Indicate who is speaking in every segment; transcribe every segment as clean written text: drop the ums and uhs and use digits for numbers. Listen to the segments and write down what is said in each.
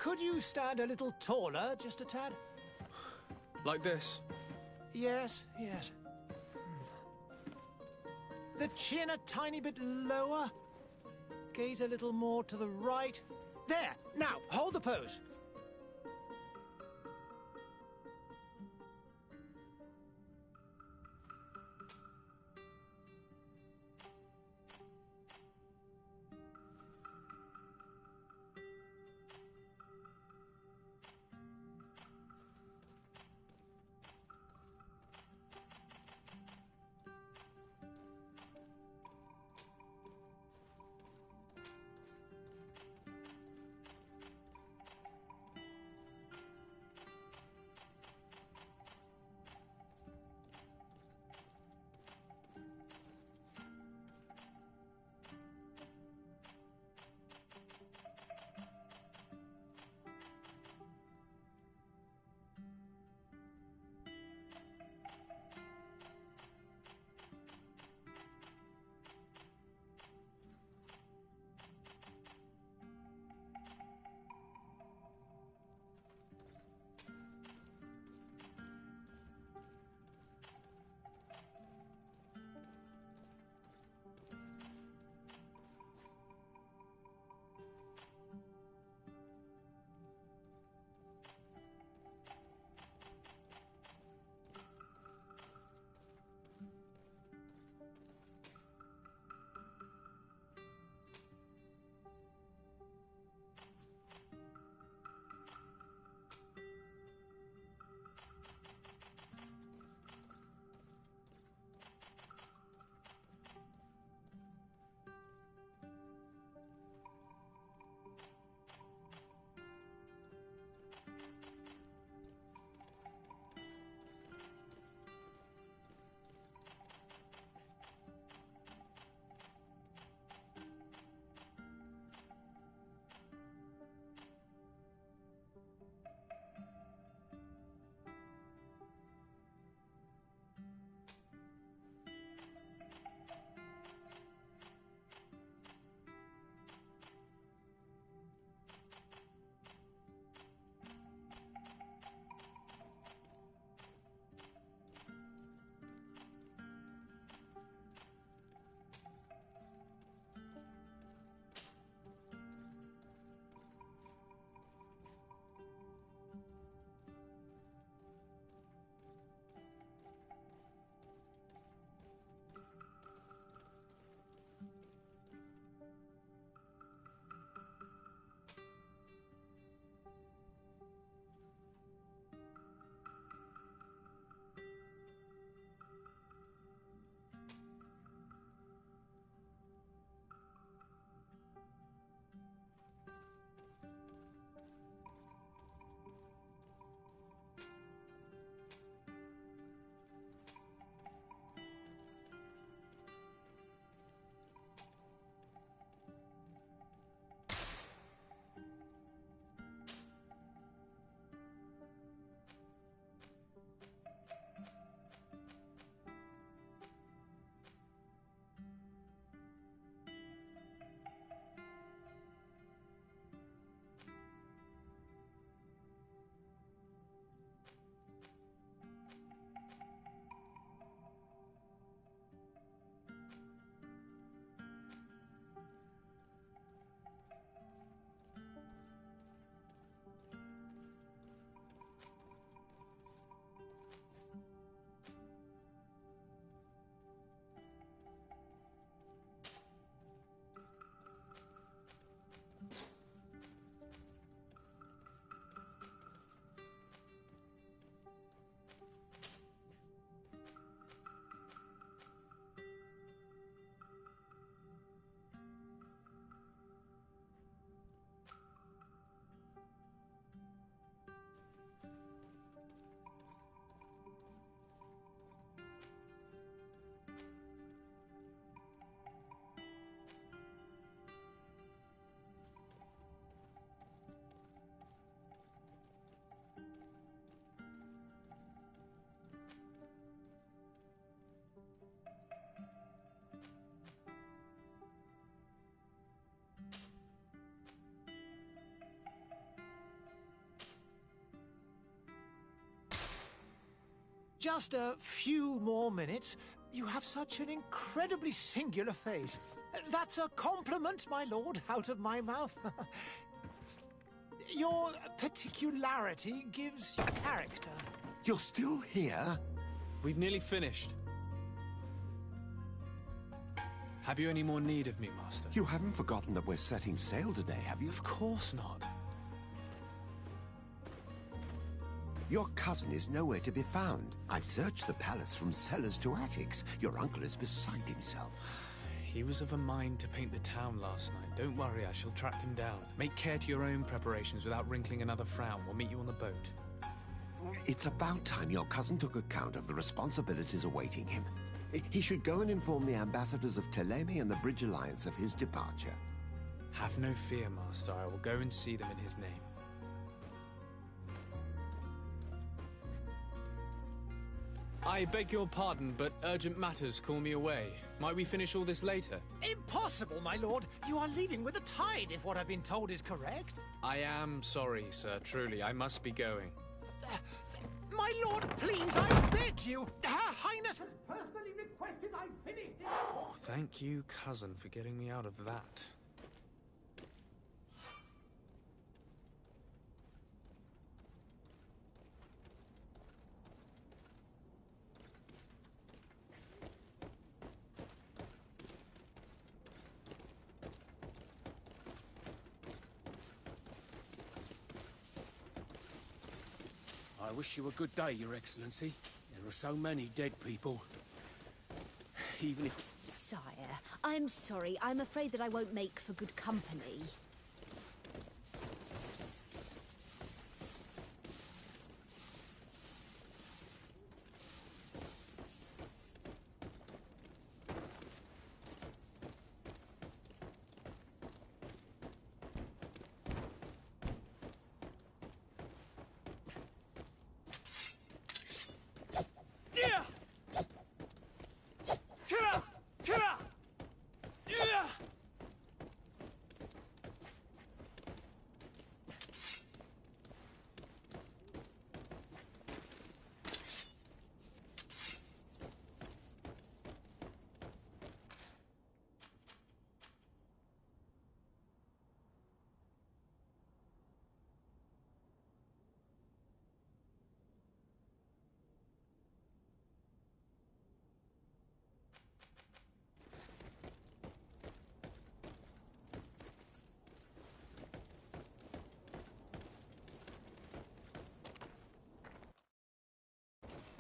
Speaker 1: Could you stand a little taller, just a tad?
Speaker 2: Like this?
Speaker 1: Yes, yes. The chin a tiny bit lower. Gaze a little more to the right. There! Now, hold the pose. just a few more minutes. You have such an incredibly singular face. That's a compliment, my lord, out of my mouth. Your particularity gives you character.
Speaker 3: You're still here?
Speaker 2: We've nearly finished. Have you any more need of me, Master?
Speaker 3: You haven't forgotten that we're setting sail today, have you?
Speaker 2: Of course not.
Speaker 3: Your cousin is nowhere to be found. I've searched the palace from cellars to attics. Your uncle is beside himself.
Speaker 2: He was of a mind to paint the town last night. Don't worry, I shall track him down. Make care to your own preparations without wrinkling another frown. We'll meet you on the boat.
Speaker 3: It's about time your cousin took account of the responsibilities awaiting him. He should go and inform the ambassadors of Telemi and the Bridge Alliance of his departure.
Speaker 2: Have no fear, Master. I will go and see them in his name. I beg your pardon, but urgent matters call me away. Might we finish all this later?
Speaker 1: Impossible, my lord. You are leaving with the tide, if what I've been told is correct.
Speaker 2: I am sorry, sir. Truly, I must be going.
Speaker 1: My lord, please, I beg you. Her Highness has personally requested I finish it.
Speaker 2: Thank you, cousin, for getting me out of that.
Speaker 4: I wish you a good day, Your Excellency. There are so many dead people. Even if...
Speaker 5: Sire, I'm sorry. I'm afraid that I won't make for good company.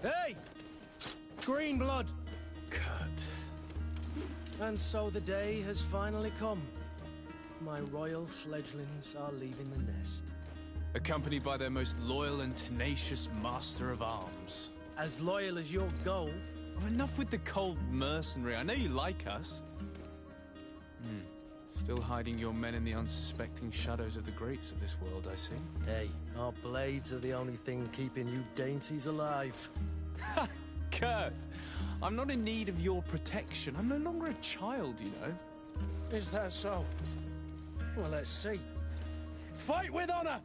Speaker 4: Hey! Green blood!
Speaker 2: Kurt.
Speaker 4: And so the day has finally come. My royal fledglings are leaving the nest.
Speaker 2: Accompanied by their most loyal and tenacious master of arms.
Speaker 4: As loyal as your goal.
Speaker 2: Oh, enough with the cold mercenary. I know you like us. Still hiding your men in the unsuspecting shadows of the greats of this world, I see.
Speaker 4: Hey, our blades are the only thing keeping you dainties alive.
Speaker 2: Ha! Kurt! I'm not in need of your protection. I'm no longer a child, you know.
Speaker 4: Is that so? Well, let's see. Fight with honor!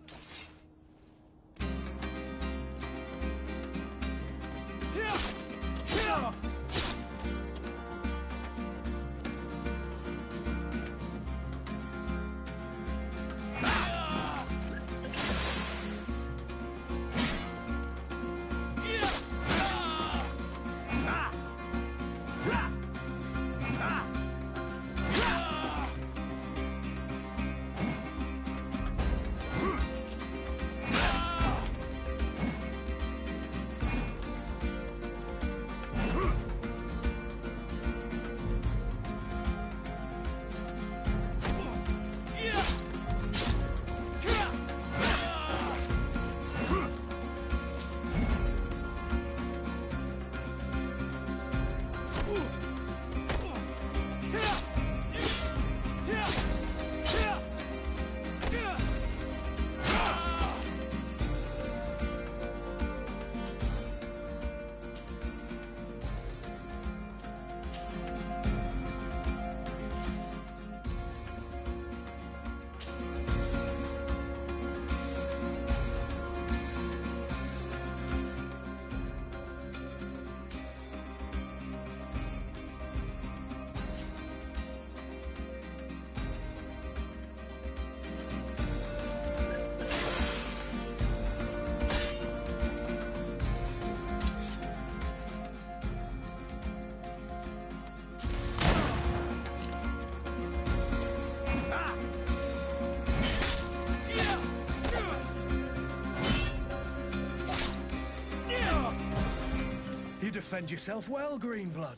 Speaker 4: defend yourself well, Greenblood.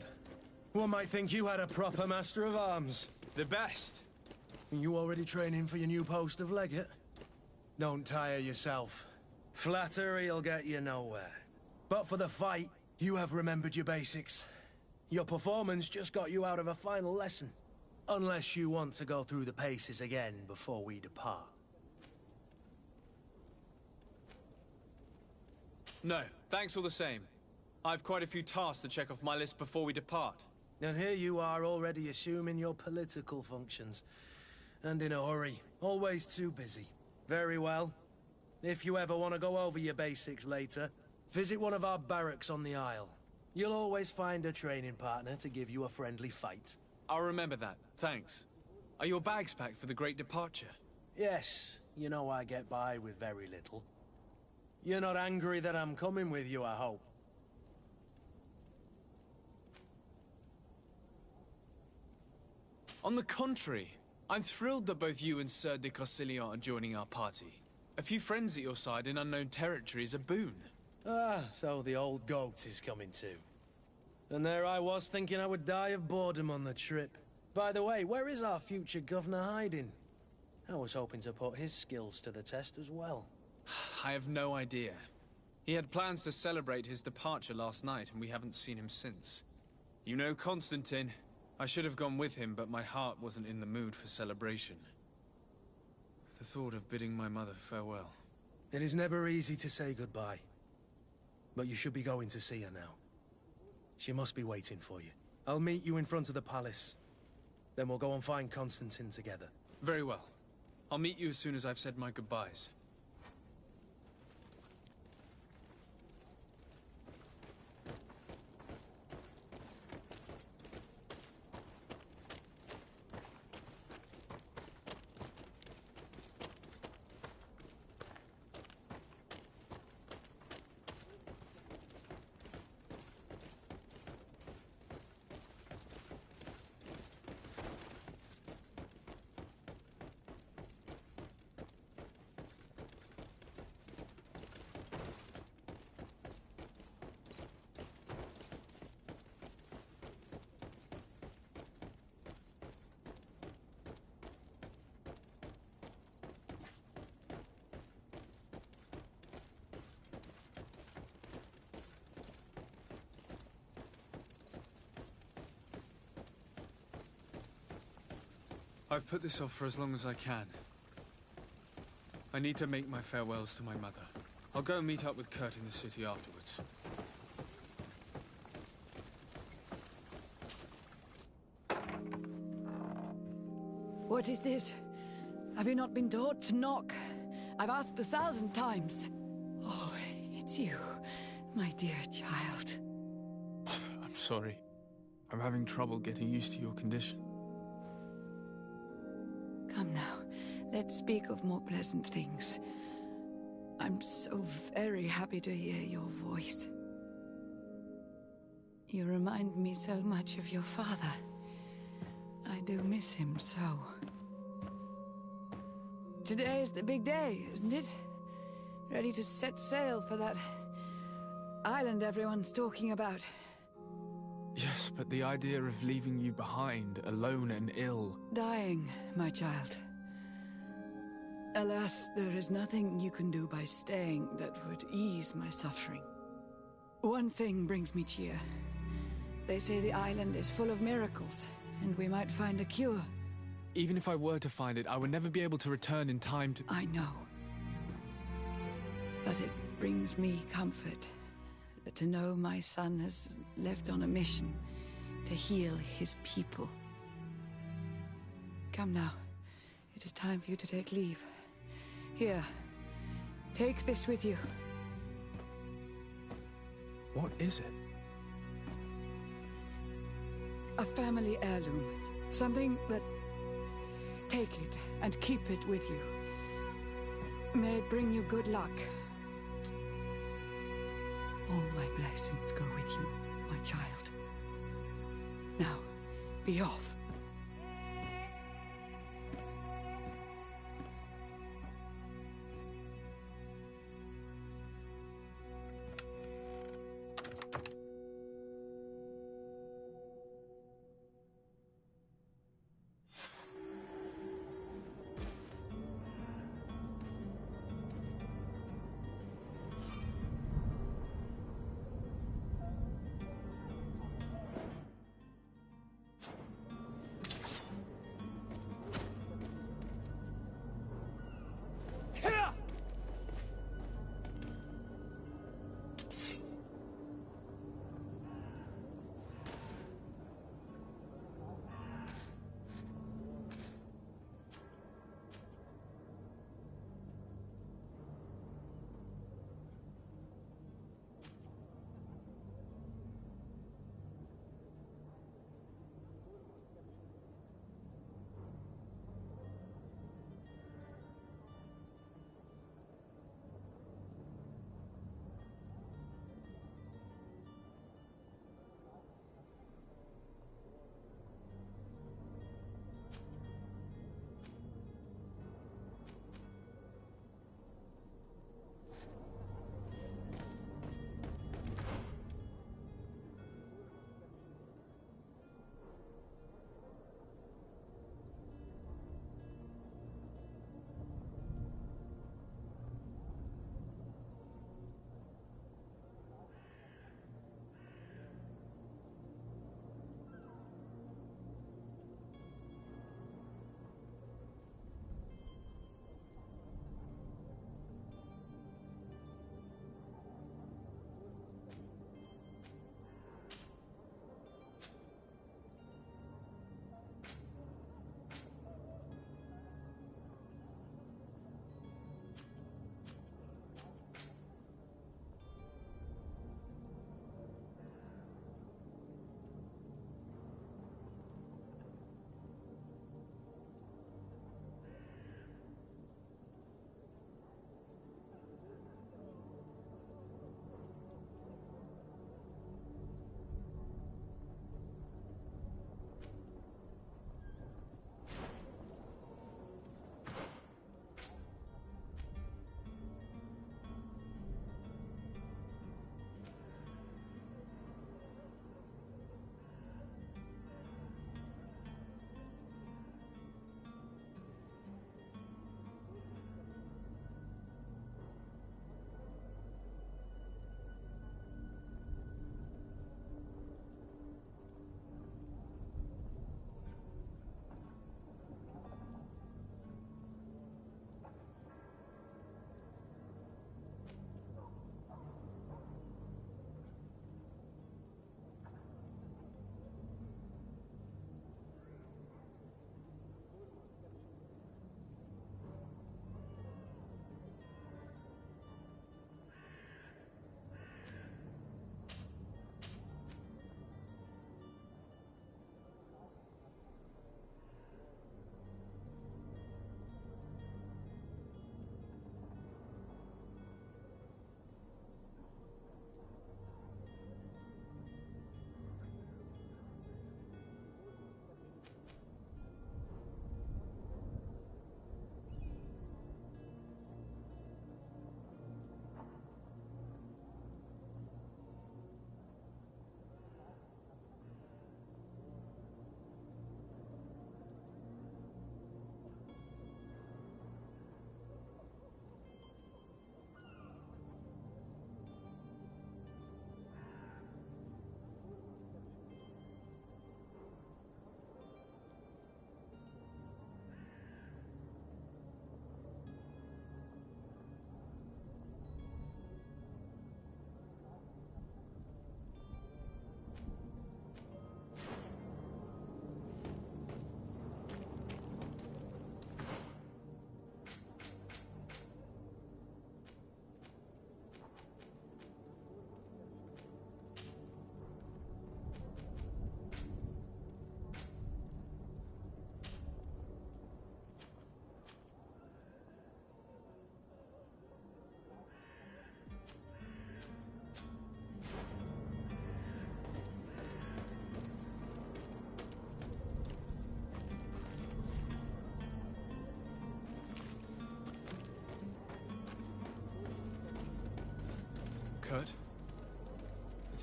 Speaker 4: One might think you had a proper master of arms.
Speaker 2: The best.
Speaker 4: You already training for your new post of legate? Don't tire yourself. Flattery'll get you nowhere. But for the fight, you have remembered your basics. Your performance just got you out of a final lesson. Unless you want to go through the paces again before we depart.
Speaker 2: No, thanks all the same. I've quite a few tasks to check off my list before we depart.
Speaker 4: And here you are already assuming your political functions. And in a hurry. Always too busy. Very well. If you ever want to go over your basics later, visit one of our barracks on the Isle. You'll always find a training partner to give you a friendly fight.
Speaker 2: I'll remember that, thanks. Are your bags packed for the great departure?
Speaker 4: Yes, you know I get by with very little. You're not angry that I'm coming with you, I hope.
Speaker 2: On the contrary, I'm thrilled that both you and Sir de Cossilion are joining our party. A few friends at your side in unknown territory is a boon.
Speaker 4: Ah, so the old goat is coming too. And there I was thinking I would die of boredom on the trip. By the way, where is our future governor hiding? I was hoping to put his skills to the test as well.
Speaker 2: I have no idea. He had plans to celebrate his departure last night, and we haven't seen him since. You know Constantine. I should have gone with him, but my heart wasn't in the mood for celebration. The thought of bidding my mother farewell.
Speaker 4: It is never easy to say goodbye. But you should be going to see her now. She must be waiting for you. I'll meet you in front of the palace. Then we'll go and find Constantine together.
Speaker 2: Very well. I'll meet you as soon as I've said my goodbyes. I've put this off for as long as I can. I need to make my farewells to my mother. I'll go and meet up with Kurt in the city afterwards.
Speaker 6: What is this? Have you not been taught to knock? I've asked 1,000 times. Oh, it's you, my dear child.
Speaker 2: Mother, I'm sorry. I'm having trouble getting used to your condition.
Speaker 6: Come now, let's speak of more pleasant things. I'm so very happy to hear your voice. You remind me so much of your father. I do miss him so. Today is the big day, isn't it? Ready to set sail for that island everyone's talking about.
Speaker 2: Yes, but the idea of leaving you behind, alone and ill...
Speaker 6: Dying, my child. Alas, there is nothing you can do by staying that would ease my suffering. One thing brings me cheer. They say the island is full of miracles, and we might find a cure.
Speaker 2: Even if I were to find it, I would never be able to return in time to...
Speaker 6: I know. But it brings me comfort to know my son has left on a mission to heal his people. Come now. It is time for you to take leave. Here, take this with you.
Speaker 2: What is it?
Speaker 6: A family heirloom. Something that... Take it and keep it with you. May it bring you good luck. All my blessings go with you, my child. Now, be off.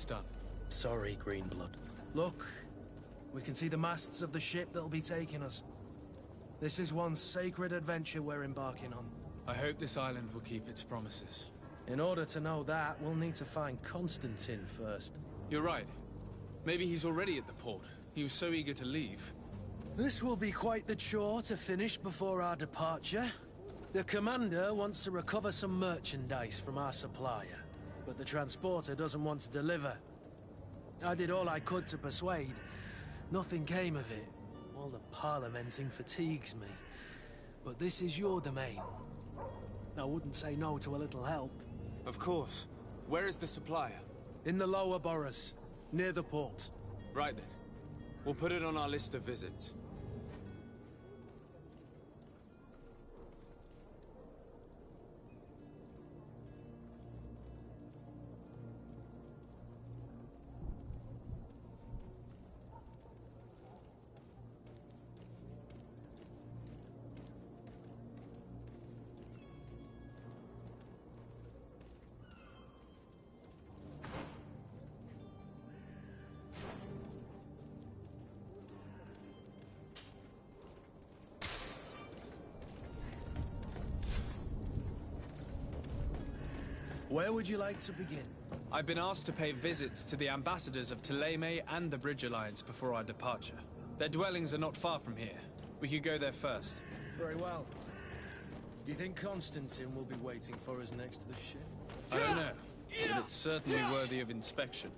Speaker 2: it's done.
Speaker 4: Sorry, Greenblood. Look, we can see the masts of the ship that'll be taking us. This is one sacred adventure we're embarking on.
Speaker 2: I hope this island will keep its promises.
Speaker 4: In order to know that, we'll need to find Constantine first.
Speaker 2: You're right. Maybe he's already at the port. He was so eager to leave.
Speaker 4: This will be quite the chore to finish before our departure. The commander wants to recover some merchandise from our supplier, but the transporter doesn't want to deliver. I did all I could to persuade. Nothing came of it. All the parliamenting fatigues me. But this is your domain. I wouldn't say no to a little help.
Speaker 7: Of course. Where is the supplier?
Speaker 4: In the lower boroughs, near the port.
Speaker 7: Right then. We'll put it on our list of visits.
Speaker 4: Where would you like to begin?
Speaker 2: I've been asked to pay visits to the ambassadors of Thélème and the Bridge Alliance before our departure. Their dwellings are not far from here. We could go there first.
Speaker 4: Very well. Do you think Constantine will be waiting for us next to the ship?
Speaker 2: I don't know, but it's certainly worthy of inspection.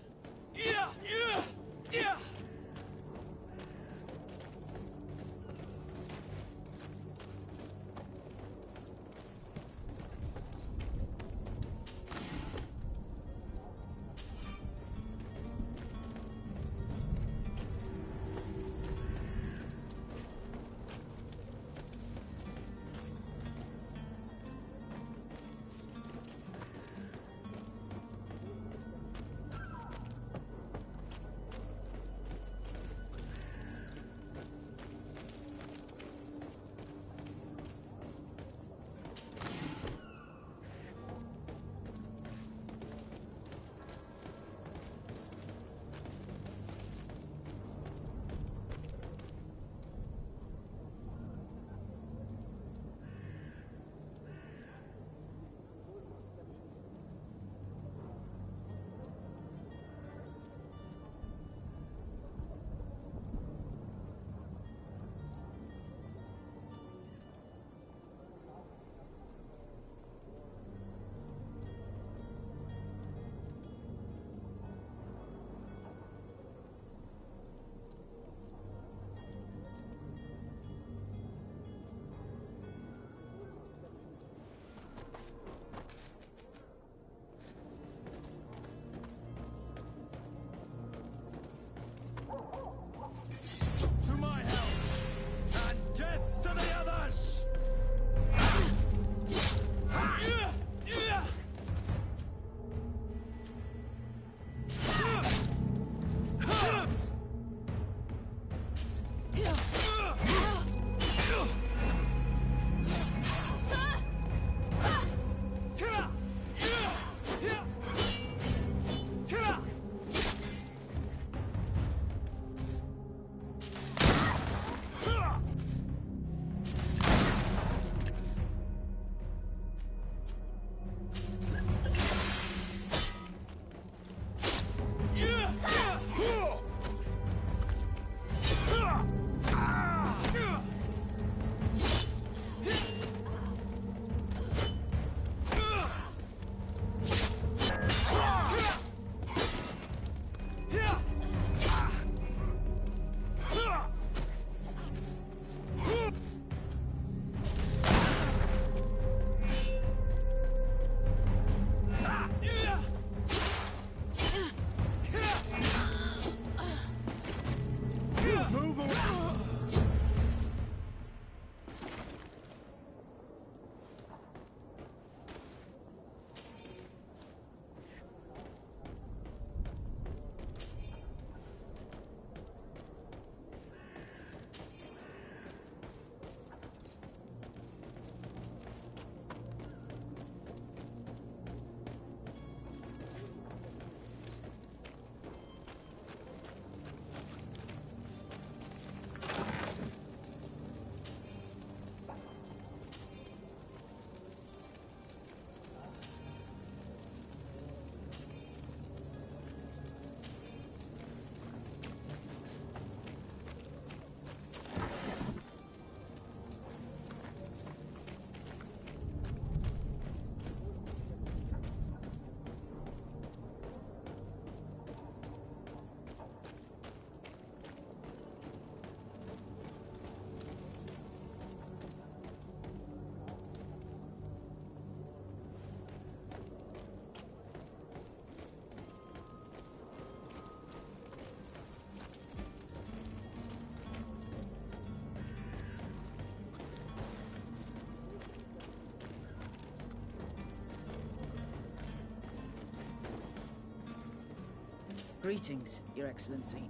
Speaker 8: Greetings, Your Excellency.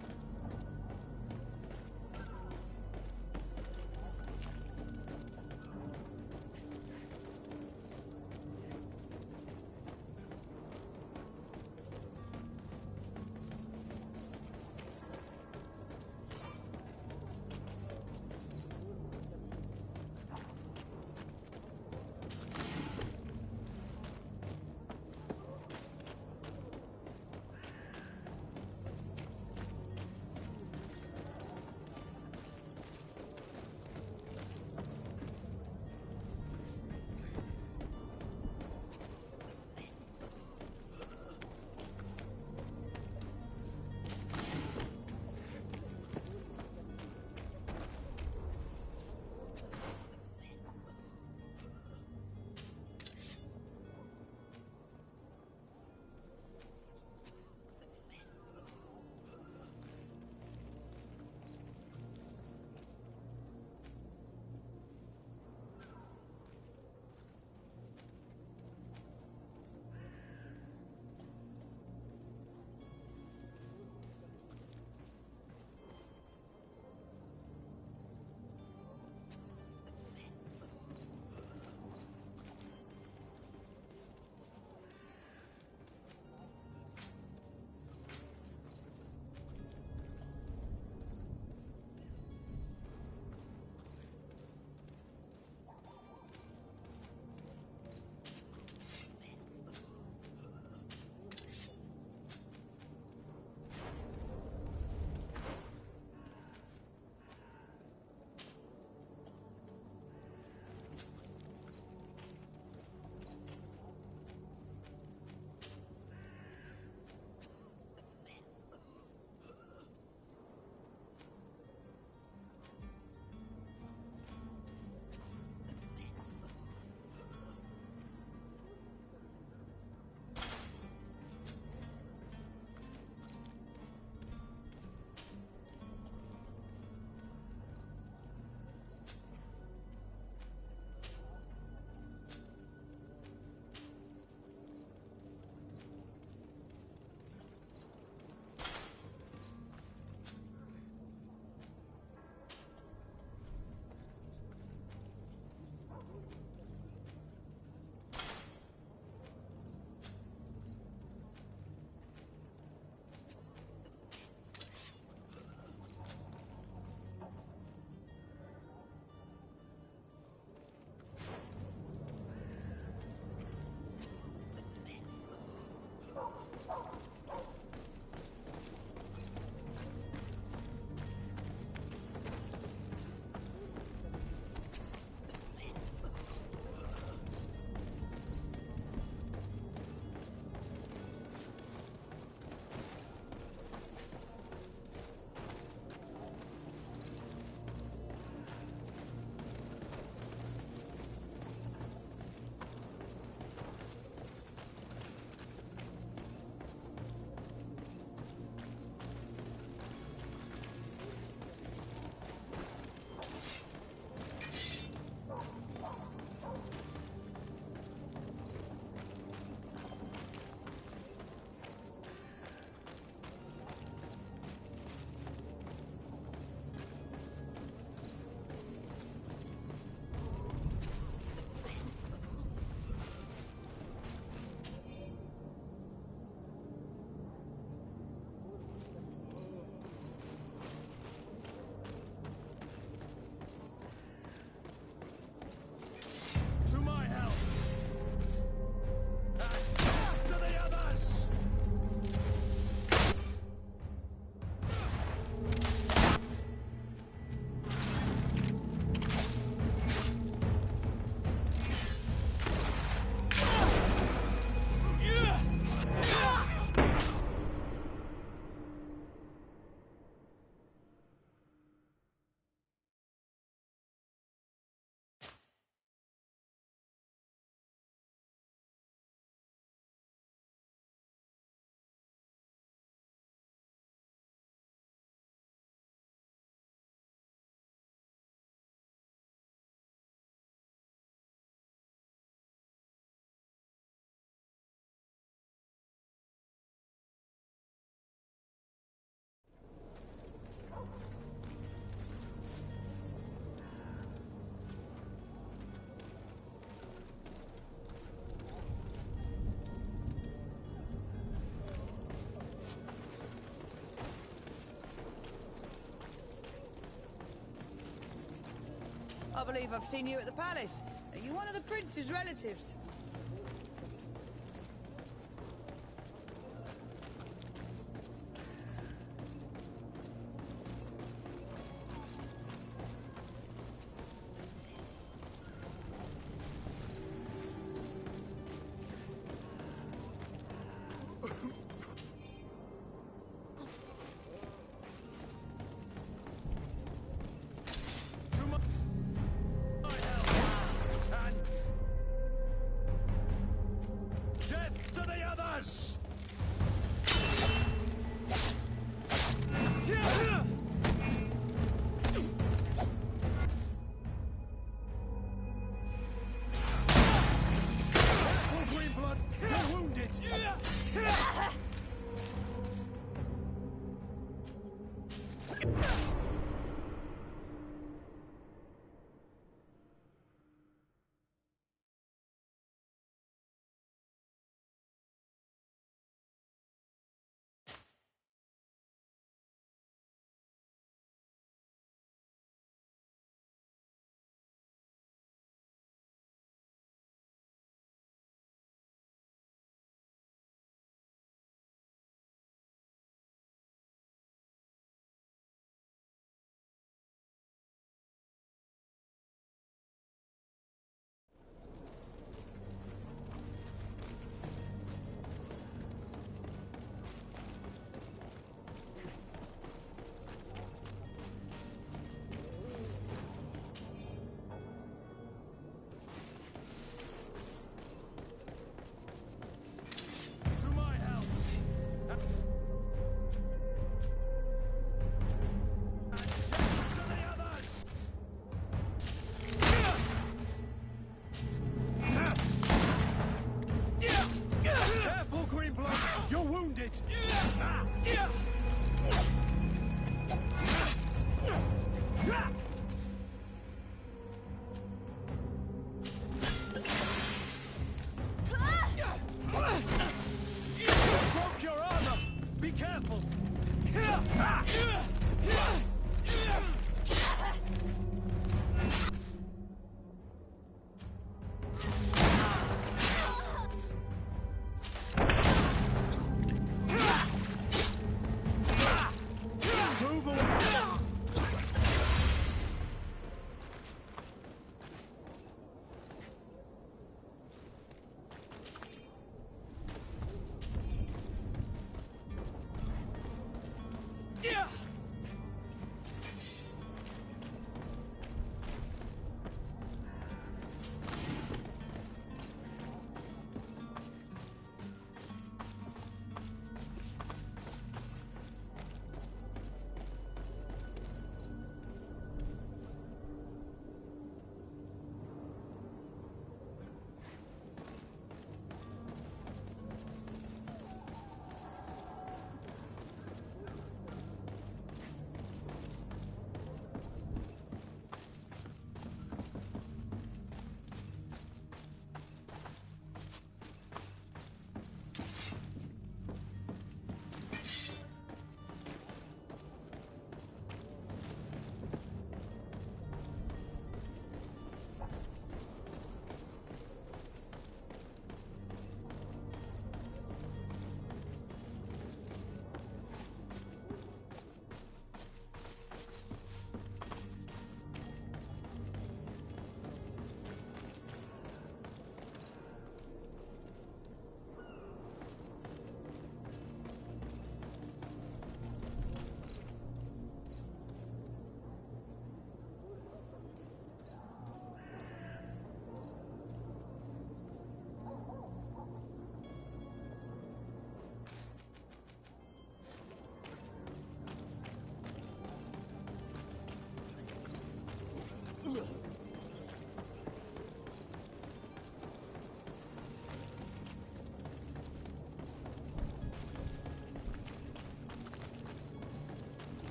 Speaker 6: I believe I've seen you at the palace. Are you one of the prince's relatives?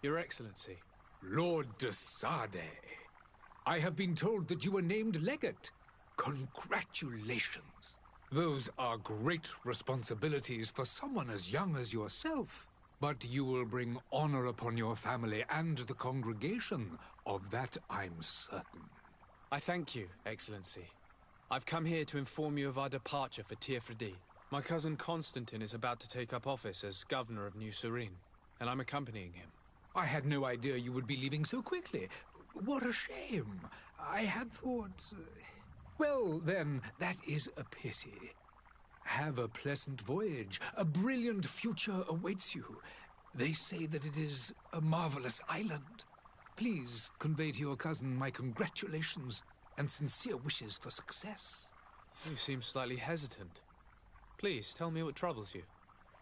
Speaker 2: Your Excellency.
Speaker 8: Lord de Sade, I have been told that you were named legate. Congratulations. Those are great responsibilities for someone as young as yourself. But you will bring honor upon your family and the congregation. Of that I'm certain.
Speaker 2: I thank you, Excellency. I've come here to inform you of our departure for Tyrfredi. My cousin Constantine is about to take up office as governor of New Serene, and I'm accompanying him.
Speaker 8: I had no idea you would be leaving so quickly. What a shame. I had thought... Well, then, that is a pity. Have a pleasant voyage. A brilliant future awaits you. They say that it is a marvelous island. Please convey to your cousin my congratulations and sincere wishes for success.
Speaker 2: You seem slightly hesitant. Please, tell me what troubles you.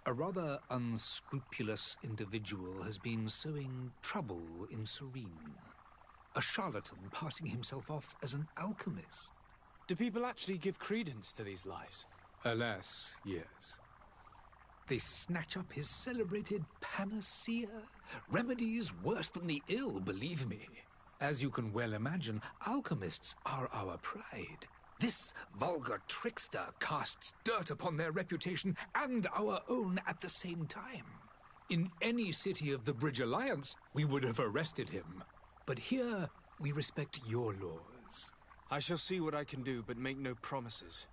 Speaker 8: A rather unscrupulous individual has been sowing trouble in Serene. A charlatan passing himself off as an alchemist.
Speaker 2: Do people actually give credence to these lies?
Speaker 8: Alas, yes. They snatch up his celebrated panacea. Remedies worse than the ill, believe me. As you can well imagine, alchemists are our pride. This vulgar trickster casts dirt upon their reputation and our own at the same time. In any city of the Bridge Alliance, we would have arrested him. But here, we respect your laws.
Speaker 2: I shall see what I can do, but make no promises.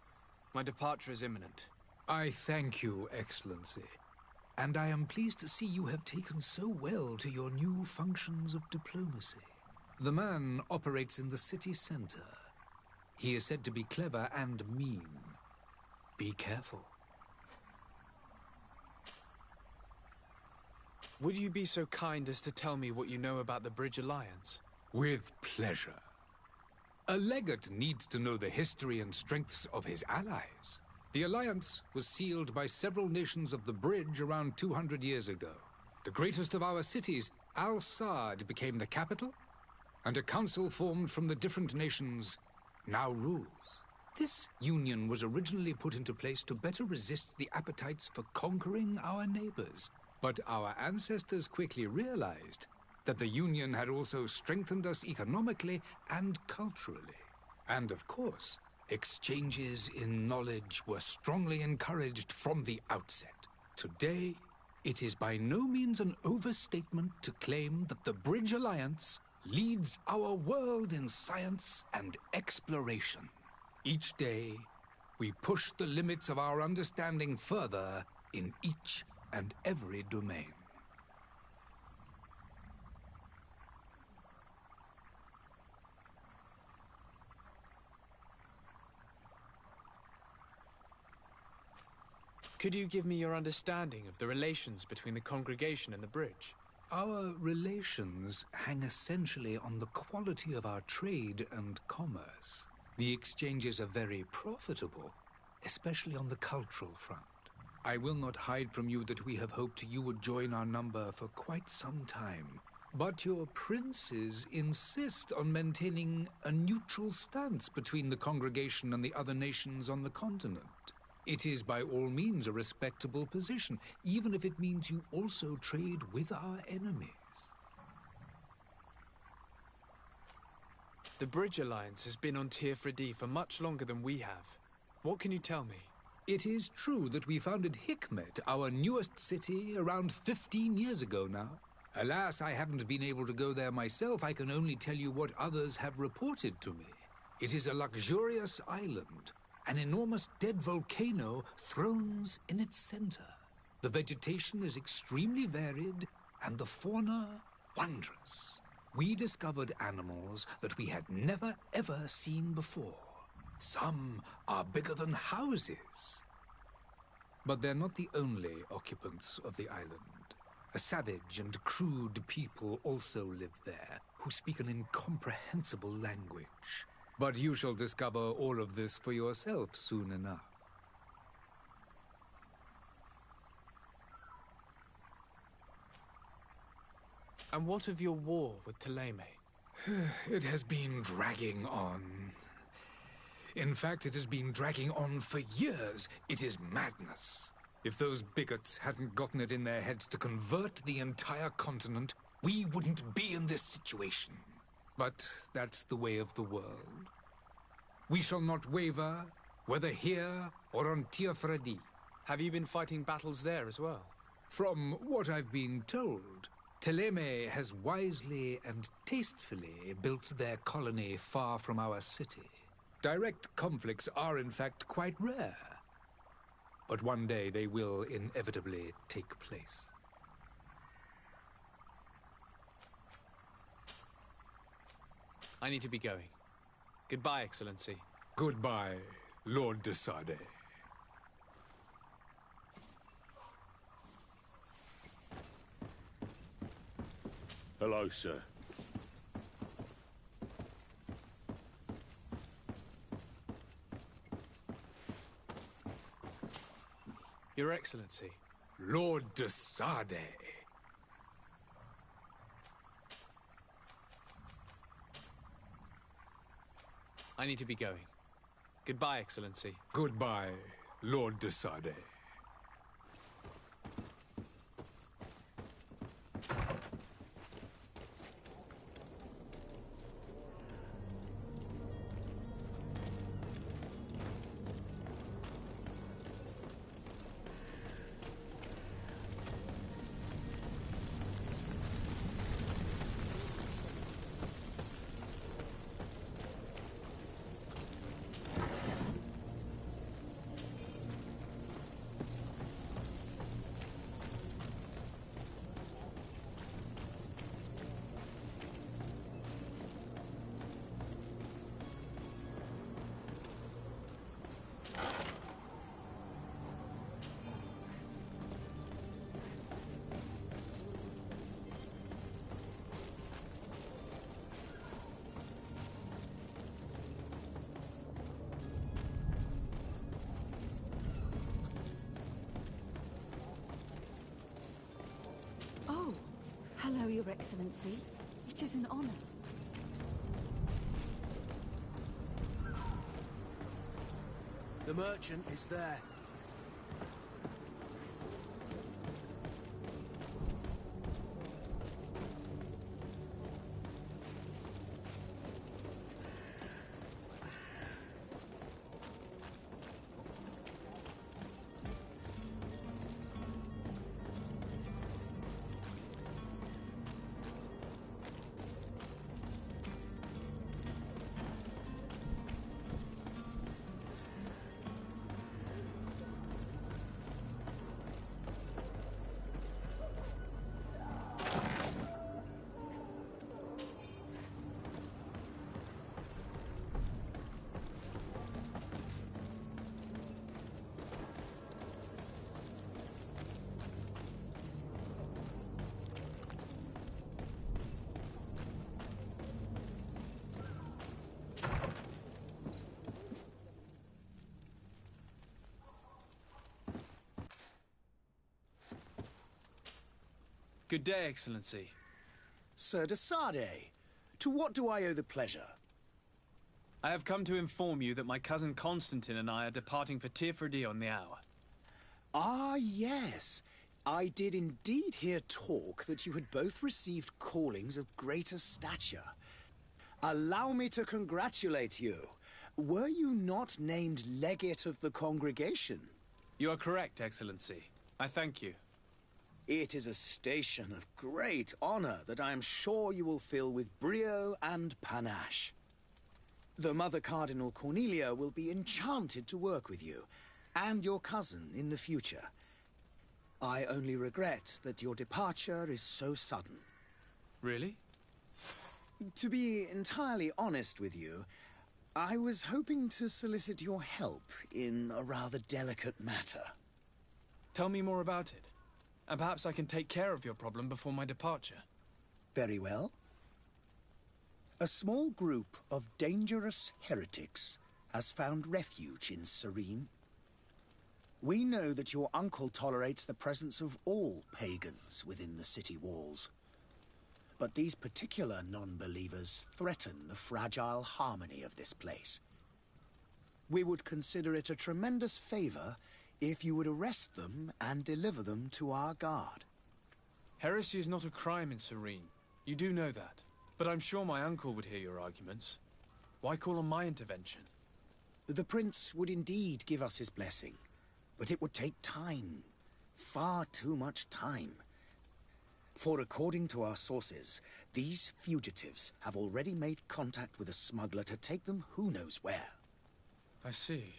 Speaker 2: My departure is imminent.
Speaker 8: I thank you, Excellency. And I am pleased to see you have taken so well to your new functions of diplomacy. The man operates in the city center. He is said to be clever and mean. Be careful.
Speaker 2: Would you be so kind as to tell me what you know about the Bridge Alliance?
Speaker 8: With pleasure. A legate needs to know the history and strengths of his allies. The alliance was sealed by several nations of the Bridge around 200 years ago. The greatest of our cities, Al-Sad, became the capital, and a council formed from the different nations now rules. This union was originally put into place to better resist the appetites for conquering our neighbors. But our ancestors quickly realized that the union had also strengthened us economically and culturally. And of course, exchanges in knowledge were strongly encouraged from the outset. Today, it is by no means an overstatement to claim that the Bridge Alliance leads our world in science and exploration. Each day, we push the limits of our understanding further in each and every domain.
Speaker 2: Could you give me your understanding of the relations between the congregation and the bridge?
Speaker 8: Our relations hang essentially on the quality of our trade and commerce. The exchanges are very profitable, especially on the cultural front. I will not hide from you that we have hoped you would join our number for quite some time. But your princes insist on maintaining a neutral stance between the congregation and the other nations on the continent. It is by all means a respectable position, even if it means you also trade with our enemies.
Speaker 2: The Bridge Alliance has been on Tyrfredi for much longer than we have. What can you tell me?
Speaker 8: It is true that we founded Hikmet, our newest city, around 15 years ago now. Alas, I haven't been able to go there myself. I can only tell you what others have reported to me. It is a luxurious island. An enormous dead volcano thrones in its center. The vegetation is extremely varied, and the fauna wondrous. We discovered animals that we had never ever seen before. Some are bigger than houses. But they're not the only occupants of the island. A savage and crude people also live there, who speak an incomprehensible language. But you shall discover all of this for yourself soon enough.
Speaker 2: And what of your war with Thélème?
Speaker 8: It has been dragging on. In fact, it has been dragging on for years. It is madness. If those bigots hadn't gotten it in their heads to convert the entire continent, we wouldn't be in this situation. But that's the way of the world. We shall not waver, whether here or on Tiafredi.
Speaker 2: Have you been fighting battles there as well?
Speaker 8: From what I've been told, Teleme has wisely and tastefully built their colony far from our city. Direct conflicts are in fact quite rare. But one day they will inevitably take place.
Speaker 2: I need to be going. Goodbye, Excellency.
Speaker 8: Goodbye, Lord de Sade.
Speaker 9: Hello, sir.
Speaker 2: Your Excellency.
Speaker 8: Lord de Sade.
Speaker 2: I need to be going. Goodbye, Excellency.
Speaker 8: Goodbye, Lord de Sade.
Speaker 5: Oh, hello, Your Excellency. It is an honor.
Speaker 4: The merchant is there.
Speaker 2: Good day, Excellency.
Speaker 10: Sir de Sade, to what do I owe the pleasure?
Speaker 2: I have come to inform you that my cousin Constantine and I are departing for Tiafredi on the hour.
Speaker 10: Ah, yes. I did indeed hear talk that you had both received callings of greater stature. Allow me to congratulate you. Were you not named legate of the congregation?
Speaker 2: You are correct, Excellency. I thank you.
Speaker 10: It is a station of great honor that I am sure you will fill with brio and panache. The Mother Cardinal Cornelia will be enchanted to work with you, and your cousin in the future. I only regret that your departure is so sudden.
Speaker 2: Really?
Speaker 10: To be entirely honest with you, I was hoping to solicit your help in a rather delicate matter.
Speaker 2: Tell me more about it. And perhaps I can take care of your problem before my departure.
Speaker 10: Very well. A small group of dangerous heretics has found refuge in Serene. We know that your uncle tolerates the presence of all pagans within the city walls. But these particular non-believers threaten the fragile harmony of this place. We would consider it a tremendous favor if you would arrest them and deliver them to our guard.
Speaker 2: Heresy is not a crime in Serene. You do know that. But I'm sure my uncle would hear your arguments. Why call on my intervention?
Speaker 10: The Prince would indeed give us his blessing, but it would take time. Far too much time. For according to our sources, these fugitives have already made contact with a smuggler to take them who knows where.
Speaker 2: I see.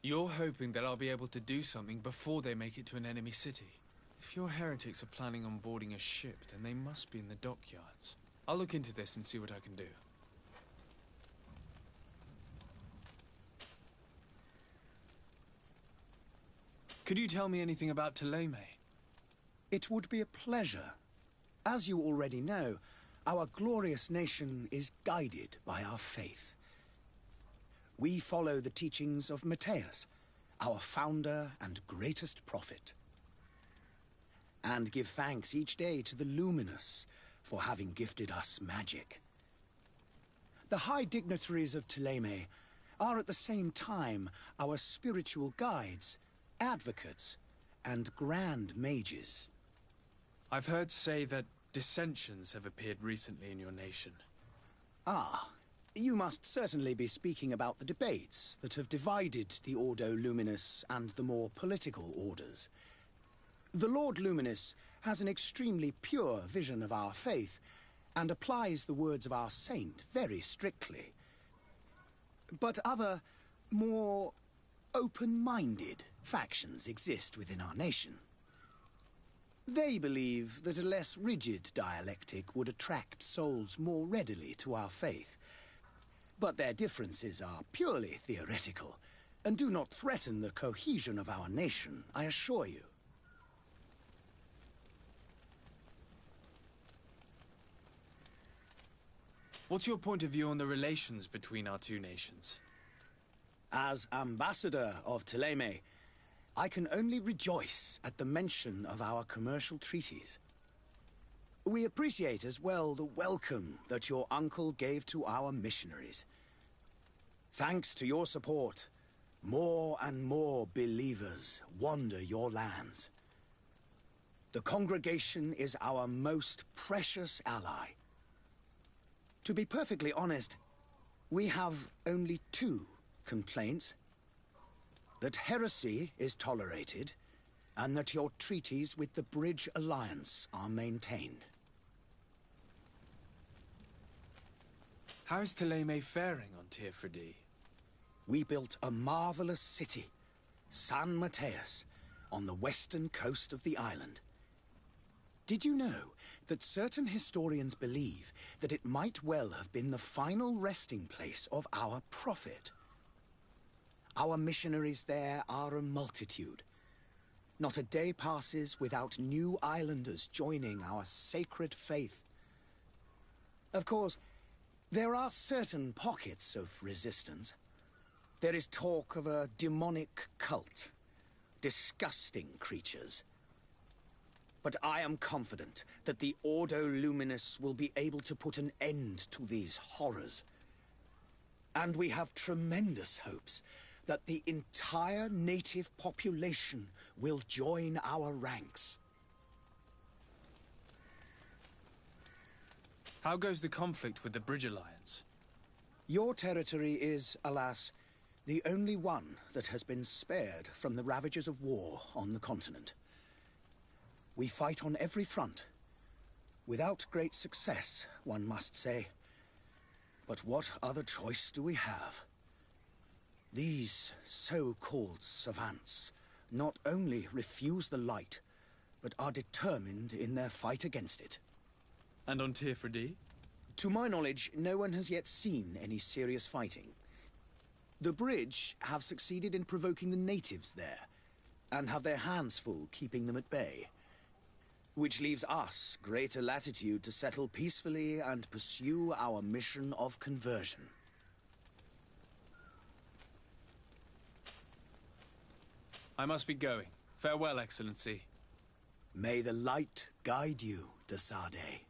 Speaker 2: You're hoping that I'll be able to do something before they make it to an enemy city. If your heretics are planning on boarding a ship, then they must be in the dockyards. I'll look into this and see what I can do. Could you tell me anything about Thélème?
Speaker 10: It would be a pleasure. As you already know, our glorious nation is guided by our faith. We follow the teachings of Matthias, our founder and greatest prophet, and give thanks each day to the Luminous for having gifted us magic. The high dignitaries of Thélème are at the same time our spiritual guides, advocates, and grand mages.
Speaker 2: I've heard say that dissensions have appeared recently in your nation.
Speaker 10: Ah, you must certainly be speaking about the debates that have divided the Ordo Luminous and the more political orders. The Lord Luminous has an extremely pure vision of our faith and applies the words of our saint very strictly. But other, more open-minded factions exist within our nation. They believe that a less rigid dialectic would attract souls more readily to our faith. But their differences are purely theoretical and do not threaten the cohesion of our nation, I assure you.
Speaker 2: What's your point of view on the relations between our two nations?
Speaker 10: As ambassador of Thélème, I can only rejoice at the mention of our commercial treaties. We appreciate as well the welcome that your uncle gave to our missionaries. Thanks to your support, more and more believers wander your lands. The congregation is our most precious ally. To be perfectly honest, we have only two complaints. That heresy is tolerated, and that your treaties with the Bridge Alliance are maintained.
Speaker 2: How is Thélème faring on Tyrfredi?
Speaker 10: We built a marvelous city, San Matthias, on the western coast of the island. Did you know that certain historians believe that it might well have been the final resting place of our prophet? Our missionaries there are a multitude. Not a day passes without new islanders joining our sacred faith. Of course, there are certain pockets of resistance. There is talk of a demonic cult, disgusting creatures. But I am confident that the Ordo Luminous will be able to put an end to these horrors. And we have tremendous hopes that the entire native population will join our ranks.
Speaker 2: How goes the conflict with the Bridge Alliance?
Speaker 10: Your territory is, alas, the only one that has been spared from the ravages of war on the continent. We fight on every front. Without great success, one must say. But what other choice do we have? These so-called savants not only refuse the light, but are determined in their fight against it.
Speaker 2: And on Tyrfredi?
Speaker 10: To my knowledge, no one has yet seen any serious fighting. The Bridge have succeeded in provoking the natives there, and have their hands full keeping them at bay. Which leaves us greater latitude to settle peacefully and pursue our mission of conversion.
Speaker 2: I must be going. Farewell, Excellency.
Speaker 10: May the light guide you, de Sade.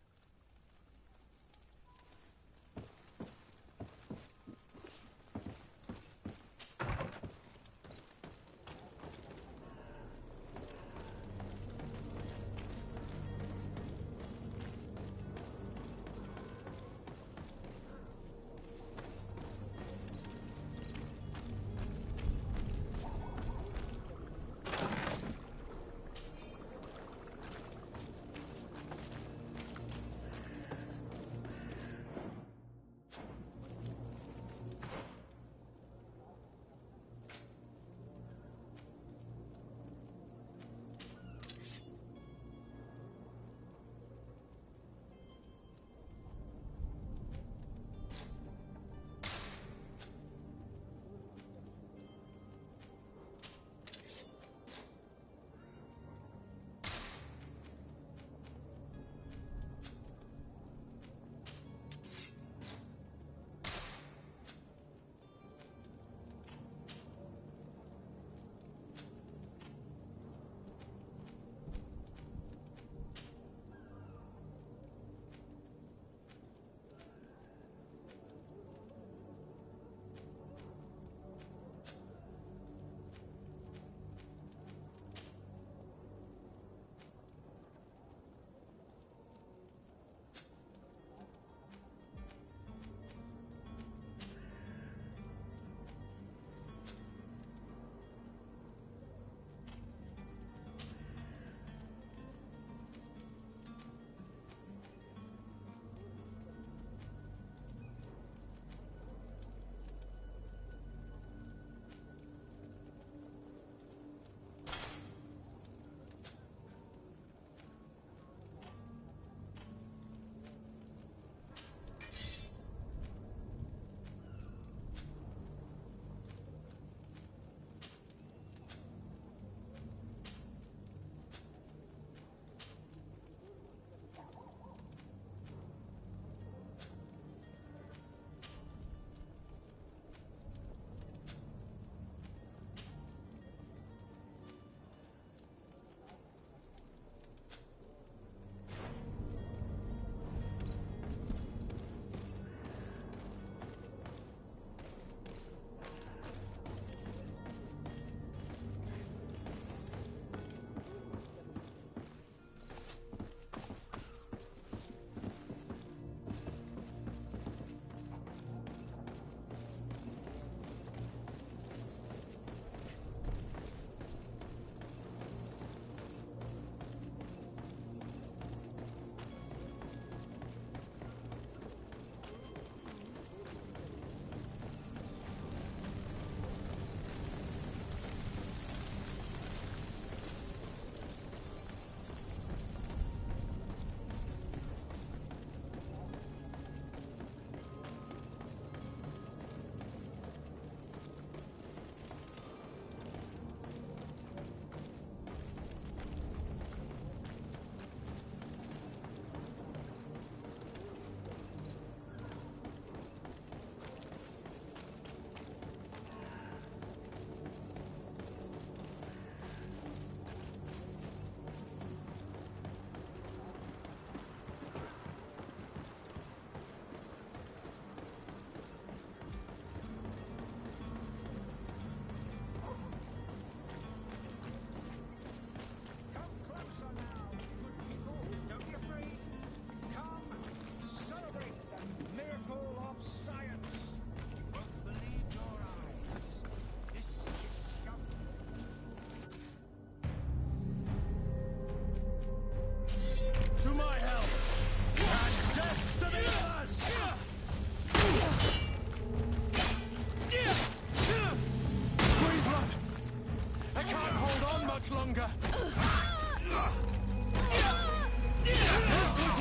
Speaker 4: much longer.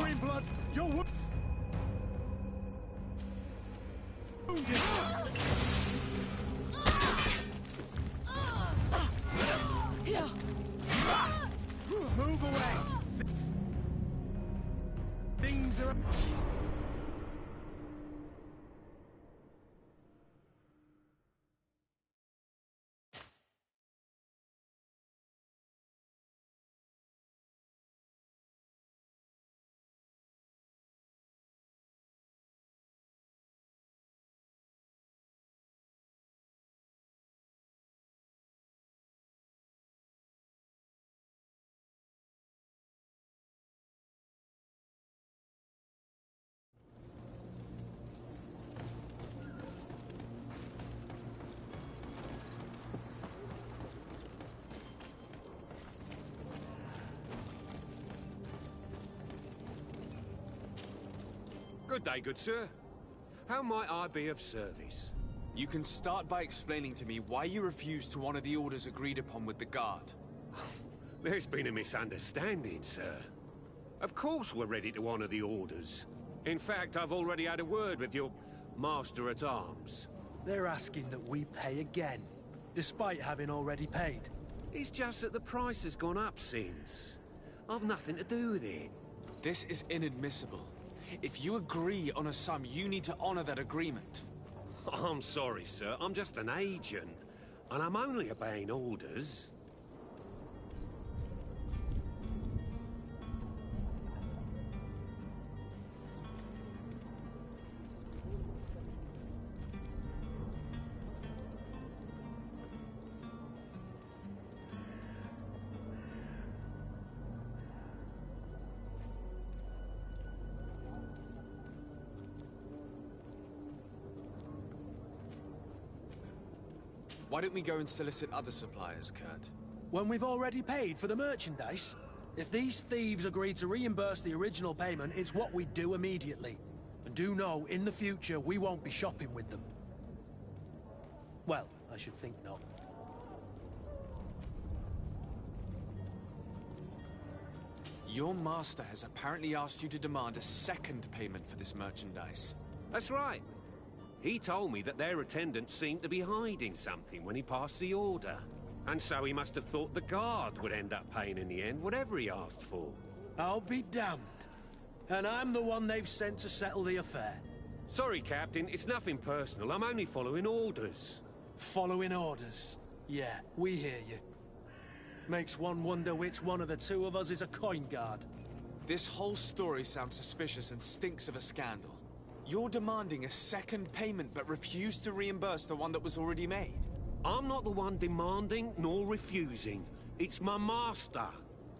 Speaker 4: Green blood, you're wounded. Move away. Things are...
Speaker 9: Good day, good sir. How might I be of service?
Speaker 7: You can start by explaining to me why you refused to honor the orders agreed upon with the guard.
Speaker 9: There's been a misunderstanding, sir. Of course we're ready to honor the orders. In fact, I've already had a word with your master-at-arms.
Speaker 4: They're asking that we pay again, despite having already paid.
Speaker 9: It's just that the price has gone up since. I've nothing to do with it.
Speaker 7: This is inadmissible. If you agree on a sum, you need to honor that agreement.
Speaker 9: I'm sorry, sir. I'm just an agent. And I'm only obeying orders.
Speaker 7: Why don't we go and solicit other suppliers, Kurt?
Speaker 4: When we've already paid for the merchandise? If these thieves agree to reimburse the original payment, it's what we do immediately. And do know, in the future, we won't be shopping with them. Well, I should think not.
Speaker 7: Your master has apparently asked you to demand a second payment for this merchandise.
Speaker 9: That's right. He told me that their attendant seemed to be hiding something when he passed the order. And so he must have thought the guard would end up paying in the end, whatever he asked for.
Speaker 4: I'll be damned. And I'm the one they've sent to settle the affair.
Speaker 9: Sorry, Captain, it's nothing personal. I'm only following orders.
Speaker 4: Following orders? Yeah, we hear you. Makes one wonder which one of the two of us is a coin guard.
Speaker 7: This whole story sounds suspicious and stinks of a scandal. You're demanding a second payment but refuse to reimburse the one that was already made.
Speaker 9: I'm not the one demanding nor refusing. It's my master.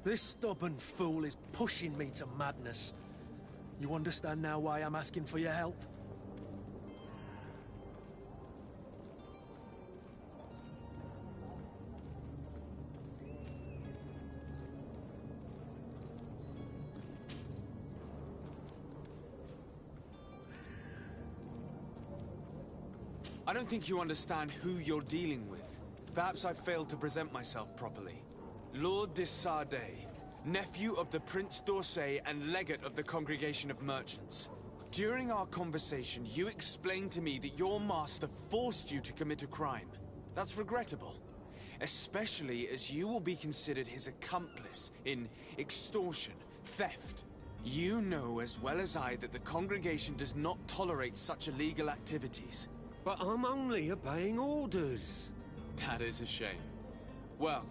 Speaker 4: This stubborn fool is pushing me to madness. You understand now why I'm asking for your help?
Speaker 7: I don't think you understand who you're dealing with. Perhaps I failed to present myself properly. Lord de Sardet, nephew of the Prince d'Orsay and legate of the Congregation of Merchants. During our conversation, you explained to me that your master forced you to commit a crime. That's regrettable, especially as you will be considered his accomplice in extortion, theft. You know as well as I that the Congregation does not tolerate such illegal activities.
Speaker 9: But I'm only obeying orders.
Speaker 7: That is a shame. Well,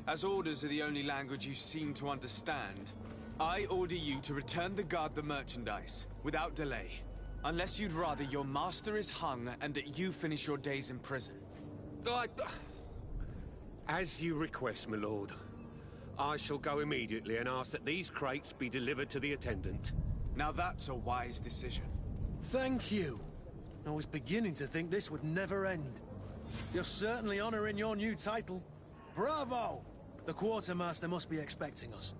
Speaker 7: as orders are the only language you seem to understand, I order you to return the guard the merchandise, without delay. Unless you'd rather your master is hung and that you finish your days in prison.
Speaker 9: As you request, my lord. I shall go immediately and ask that these crates be delivered to the attendant.
Speaker 7: Now that's a wise decision.
Speaker 4: Thank you. I was beginning to think this would never end. You're certainly honoring your new title. Bravo! The quartermaster must be expecting us.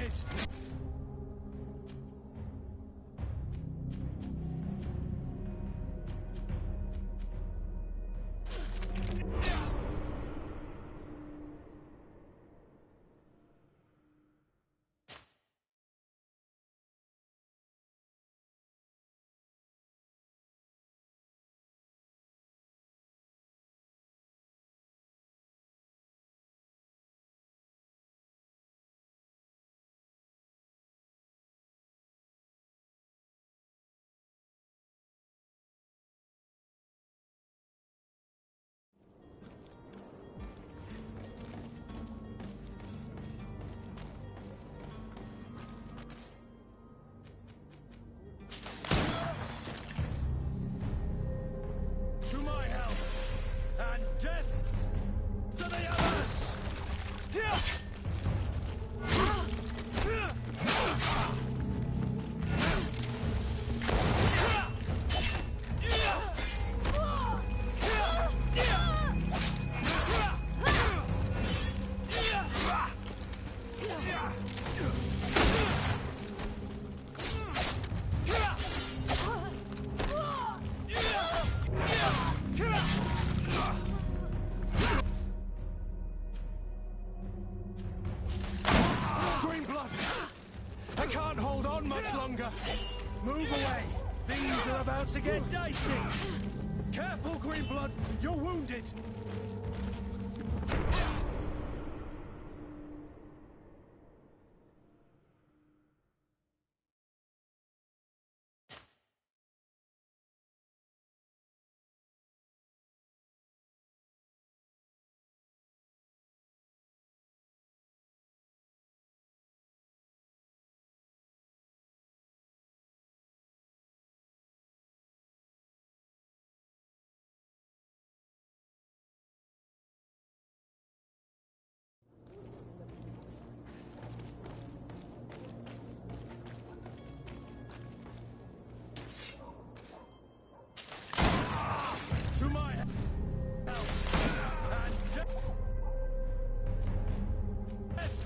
Speaker 4: wounded! To my help, and death to the others! I can't hold on much longer. Move away. Things are about to get dicey. Careful, Greenblood. You're wounded. To my help, and death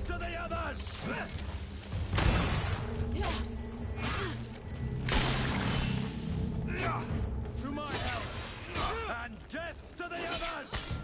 Speaker 4: to the others! To my help, and death to the others!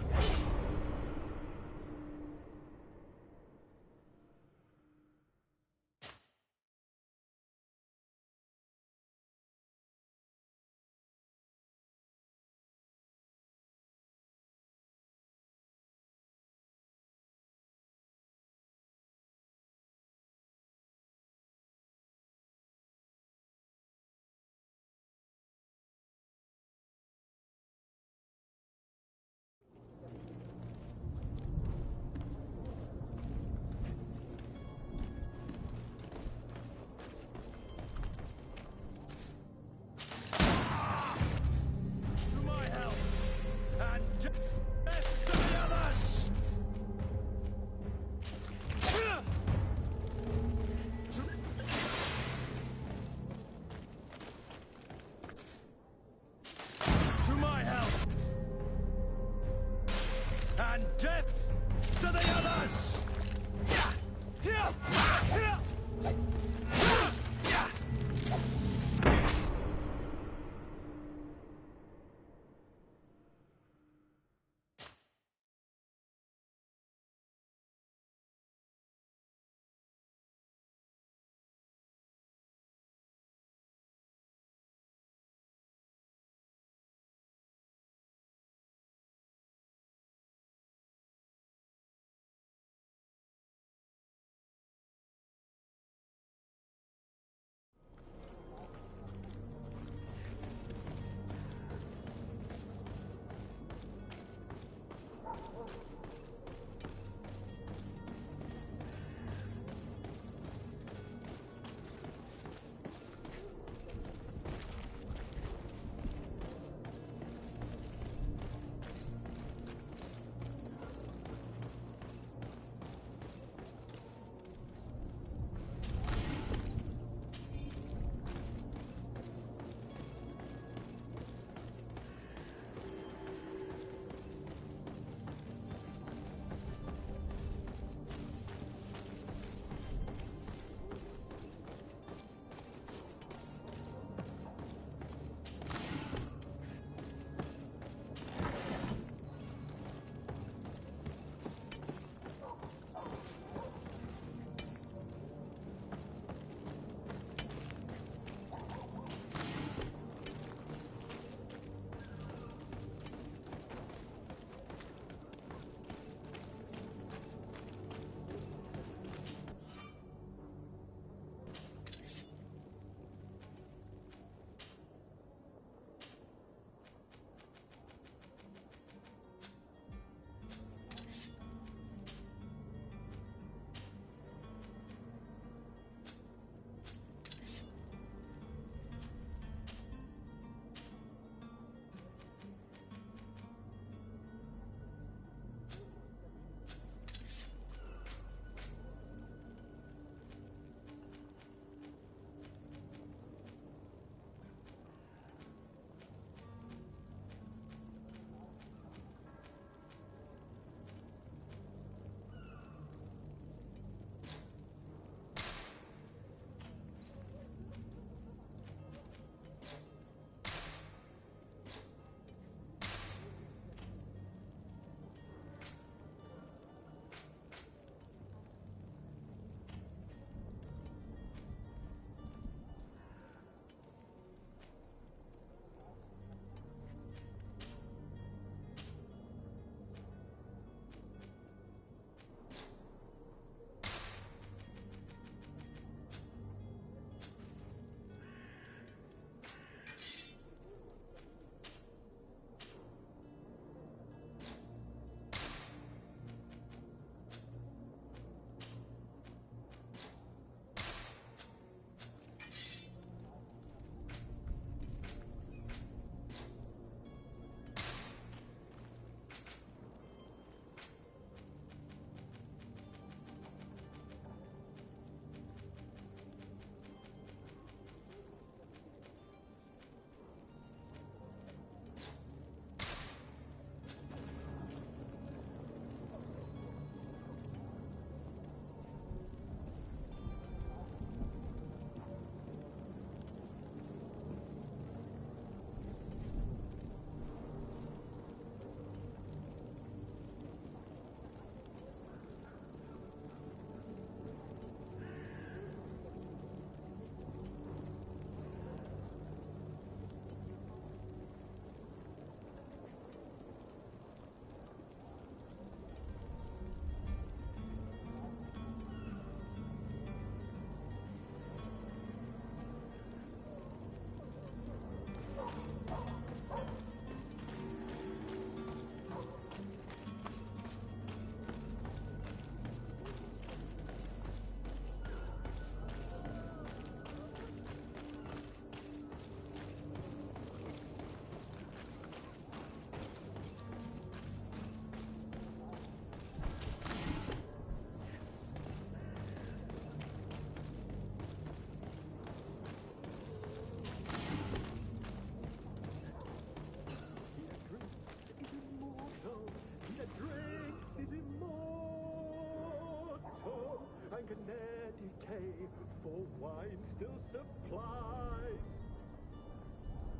Speaker 11: tank and ne'er decay, for wine still supplies.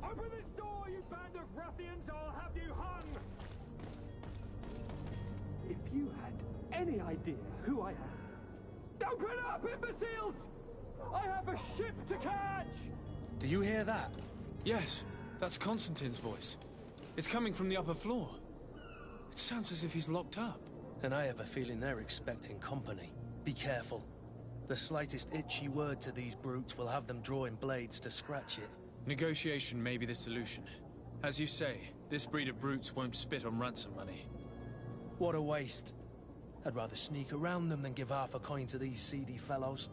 Speaker 11: Open this door, you band of ruffians, or I'll have you hung! If you had any idea who I am... Open up, imbeciles! I have a ship to catch!
Speaker 4: Do you hear that?
Speaker 2: Yes, that's Constantine's voice. It's coming from the upper floor. It sounds as if he's locked up.
Speaker 4: And I have a feeling they're expecting company. Be careful. The slightest itchy word to these brutes will have them drawing blades to scratch it.
Speaker 2: Negotiation may be the solution. As you say, this breed of brutes won't spit on ransom money.
Speaker 4: What a waste. I'd rather sneak around them than give half a coin to these seedy fellows.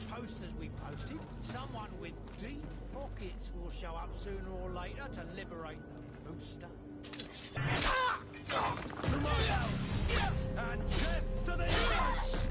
Speaker 1: Posters we posted, someone with deep pockets will show up sooner or later to liberate the rooster.
Speaker 4: Tomorrow! And death to the English!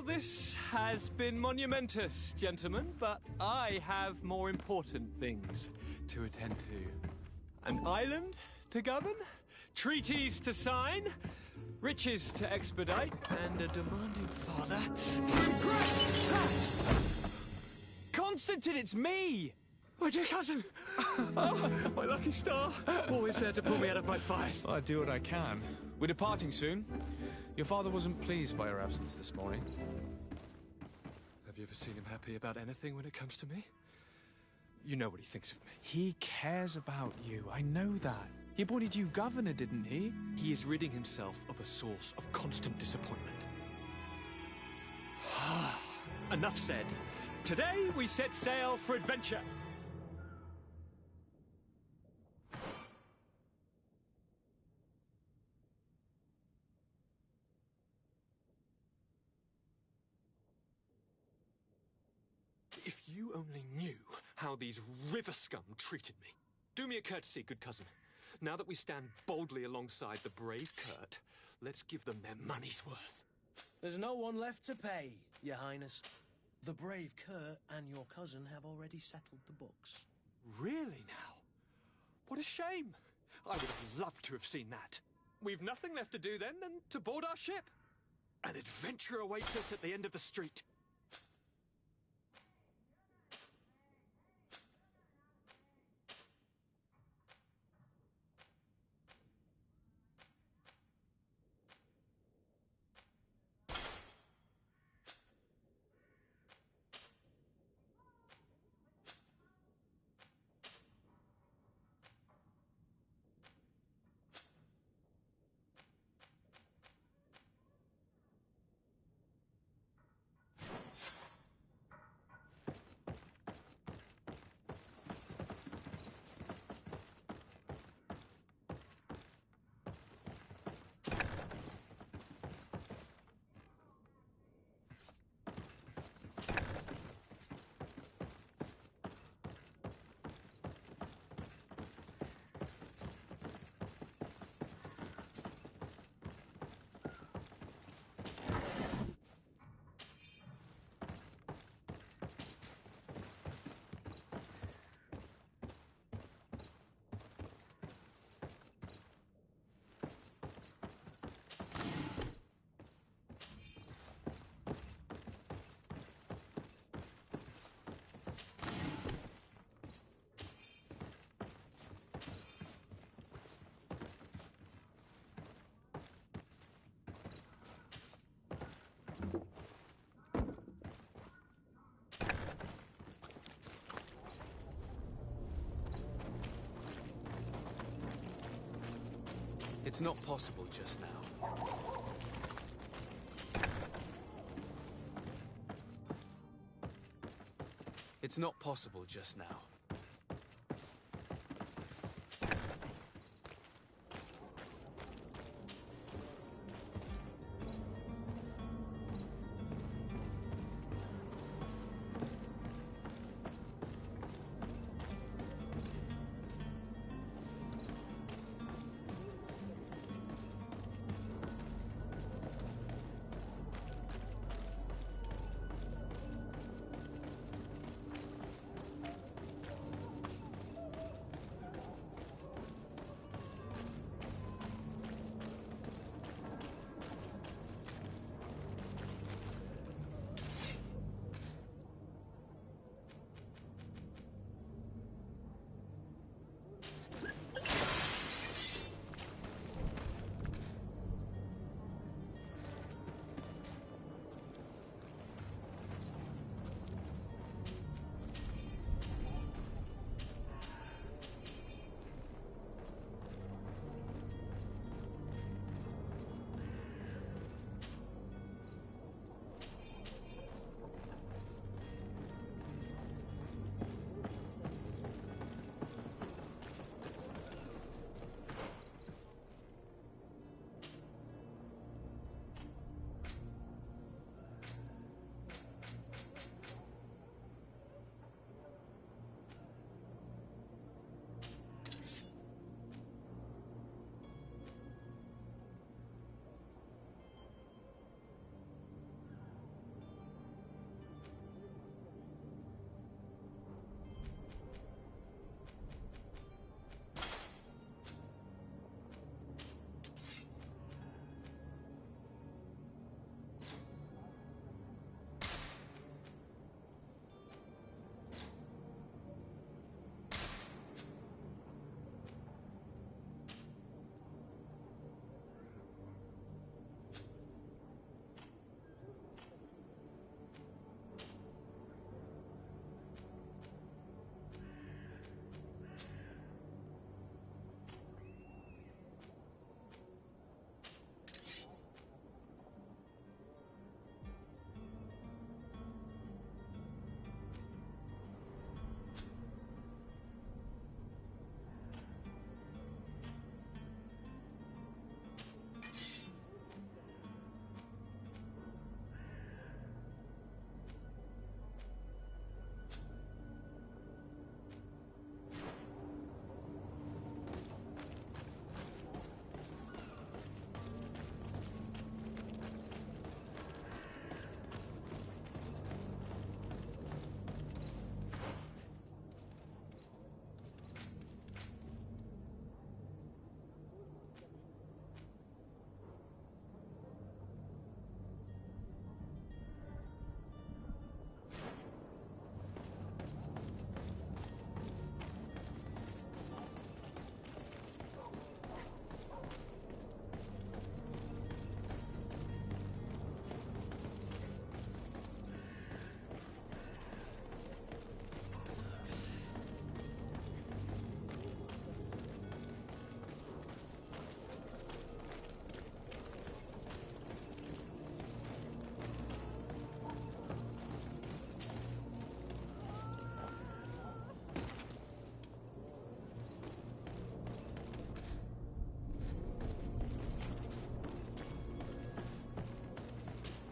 Speaker 11: this has been monumentous, gentlemen, but I have more important things to attend to. An island to govern, treaties to sign, riches to expedite, and a demanding father to impress!
Speaker 7: Constantine, it's me!
Speaker 11: My dear cousin! Oh, my lucky star! Always there to pull me out of my fires.
Speaker 2: I do what I can. We're departing soon. Your father wasn't pleased by your absence this morning.
Speaker 11: Have you ever seen him happy about anything when it comes to me? You know what he thinks of me.
Speaker 2: He cares about you. I know that. He appointed you governor, didn't he?
Speaker 11: He is ridding himself of a source of constant disappointment. Enough said. Today we set sail for adventure. If you only knew how these river scum treated me. Do me a courtesy, good cousin. Now that we stand boldly alongside the brave Kurt, let's give them their money's worth.
Speaker 4: There's no one left to pay, Your Highness. The brave Kurt and your cousin have already settled the books.
Speaker 11: Really now? What a shame. I would have loved to have seen that. We've nothing left to do then than to board our ship. An adventure awaits us at the end of the street.
Speaker 2: It's not possible just now. It's not possible just now.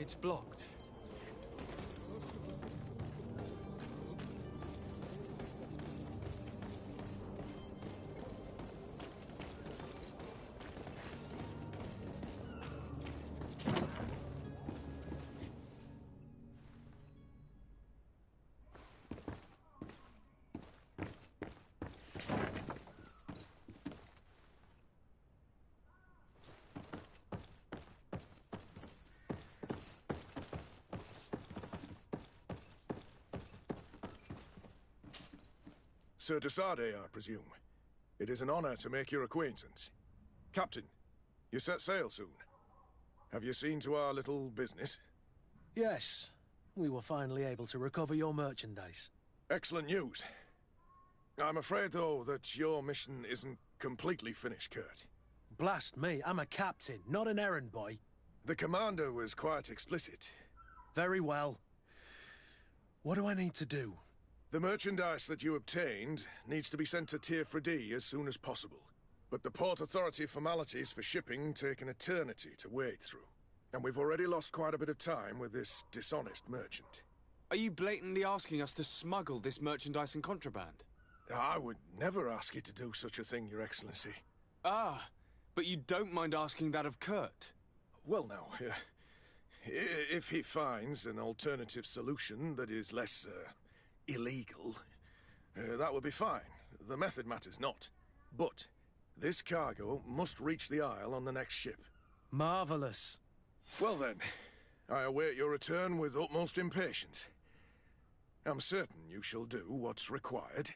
Speaker 7: It's blocked.
Speaker 12: Sir Desade, I presume. It is an honor to make your acquaintance. Captain, you set sail soon. Have you seen to our little business?
Speaker 4: Yes. We were finally able to recover your merchandise.
Speaker 12: Excellent news. I'm afraid, though, that your mission isn't completely finished, Kurt.
Speaker 4: Blast me, I'm a captain, not an errand boy.
Speaker 12: The commander was quite explicit.
Speaker 4: Very well. What do I need to do?
Speaker 12: The merchandise that you obtained needs to be sent to Tier 4D as soon as possible. But the Port Authority formalities for shipping take an eternity to wade through. And we've already lost quite a bit of time with this dishonest merchant.
Speaker 7: Are you blatantly asking us to smuggle this merchandise and contraband?
Speaker 12: I would never ask you to do such a thing, Your Excellency.
Speaker 7: Ah, but you don't mind asking that of Kurt?
Speaker 12: Well, now, if he finds an alternative solution that is less, illegal, that would be fine. The method matters not. But this cargo must reach the Isle on the next ship.
Speaker 4: Marvelous.
Speaker 12: Well then, I await your return with utmost impatience. I'm certain you shall do what's required.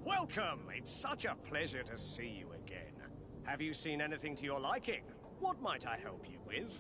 Speaker 13: Welcome! It's such a pleasure to see you again. Have you seen anything to your liking? What might I help you with?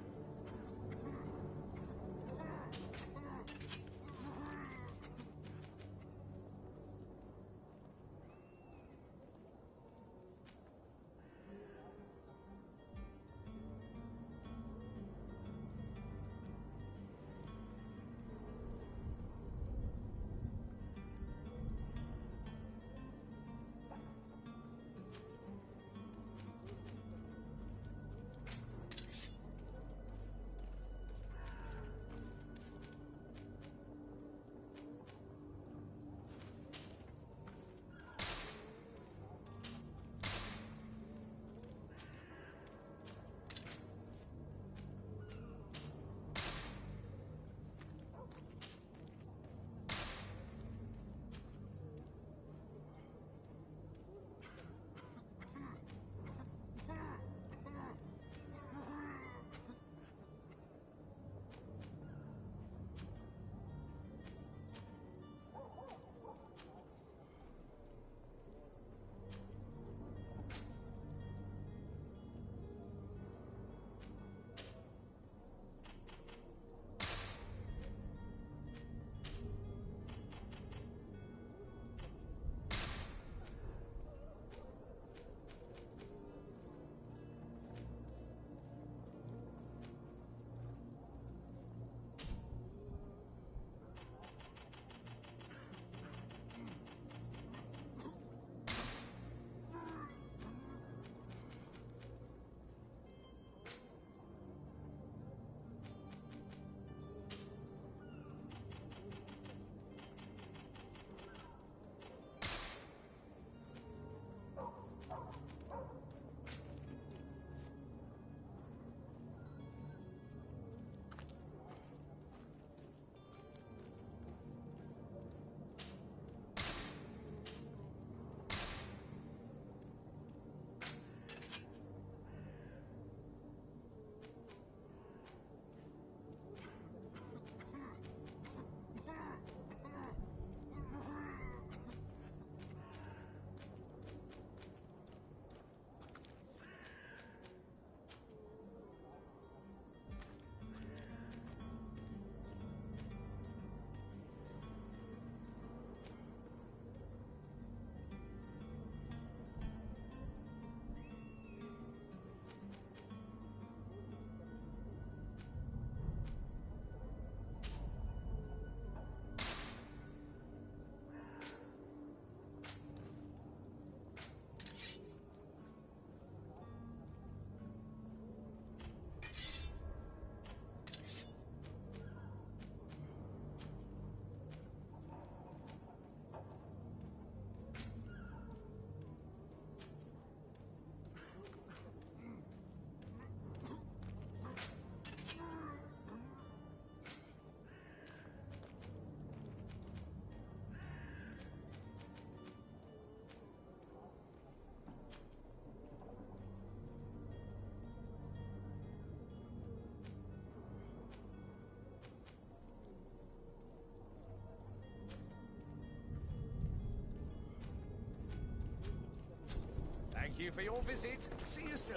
Speaker 13: for your visit. See you soon.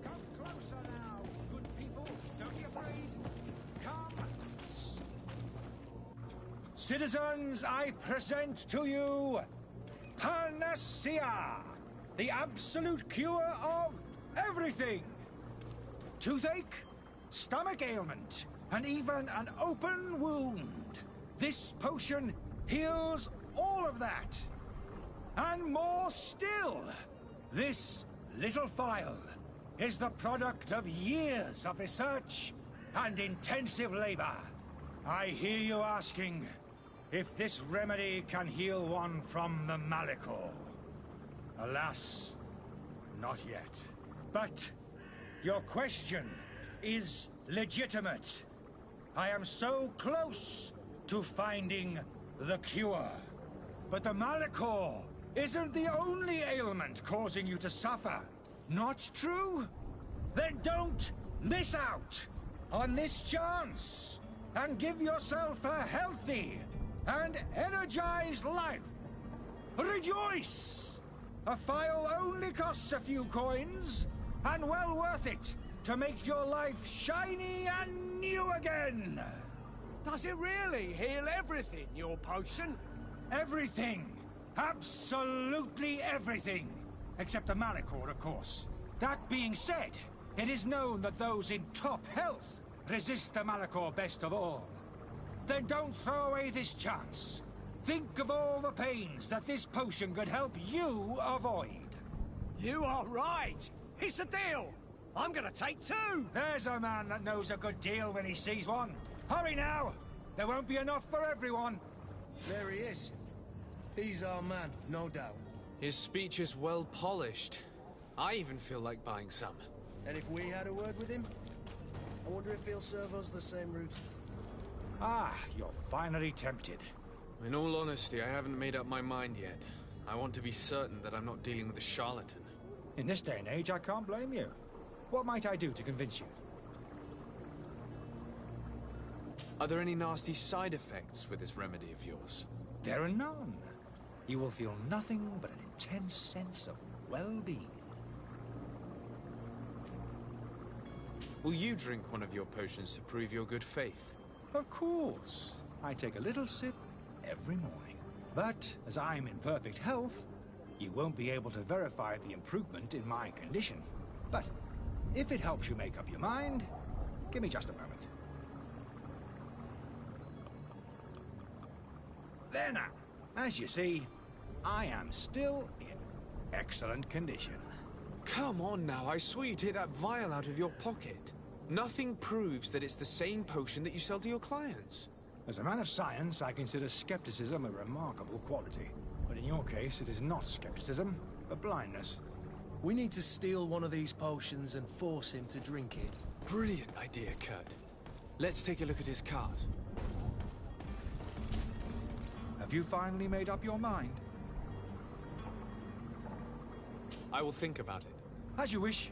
Speaker 10: Come closer now, good people. Don't be afraid. Come. Citizens, I present to you Panacea, the absolute cure of everything. Toothache, stomach ailment, and even an open wound. This potion heals all of that. And more still, this little phial is the product of years of research and intensive labor. I hear you asking if this remedy can heal one from the Malachor. Alas, not yet. But your question is legitimate. I am so close to finding the cure. But the Malachor isn't the only ailment causing you to suffer. Not true? Then don't miss out on this chance and give yourself a healthy and energized life. Rejoice! A phial only costs a few coins, and well worth it to make your life shiny and new again.
Speaker 13: Does it really heal everything, your potion?
Speaker 10: Everything. Absolutely everything. Except the Malachor, of course. That being said, it is known that those in top health resist the Malachor best of all. Then don't throw away this chance. Think of all the pains that this potion could help you avoid.
Speaker 13: You are right. It's a deal. I'm gonna take two.
Speaker 10: There's a man that knows a good deal when he sees one. Hurry now. There won't be enough for everyone.
Speaker 4: There he is. He's our man, no doubt.
Speaker 2: His speech is well polished. I even feel like buying some.
Speaker 4: And if we had a word with him, I wonder if he'll serve us the same route.
Speaker 10: Ah, you're finally tempted.
Speaker 2: In all honesty, I haven't made up my mind yet. I want to be certain that I'm not dealing with a charlatan.
Speaker 10: In this day and age, I can't blame you. What might I do to convince you?
Speaker 2: Are there any nasty side effects with this remedy of yours?
Speaker 10: There are none. You will feel nothing but an intense sense of well-being.
Speaker 2: Will you drink one of your potions to prove your good faith?
Speaker 10: Of course. I take a little sip every morning. But as I'm in perfect health, you won't be able to verify the improvement in my condition. But if it helps you make up your mind, give me just a moment. There now. As you see, I am still in excellent condition.
Speaker 2: Come on now, I swore you take that vial out of your pocket. Nothing proves that it's the same potion that you sell to your clients.
Speaker 10: As a man of science, I consider skepticism a remarkable quality. But in your case, it is not skepticism, but blindness.
Speaker 4: We need to steal one of these potions and force him to drink it.
Speaker 2: Brilliant idea, Kurt. Let's take a look at his cart.
Speaker 10: Have you finally made up your mind?
Speaker 2: I will think about it.
Speaker 10: As you wish.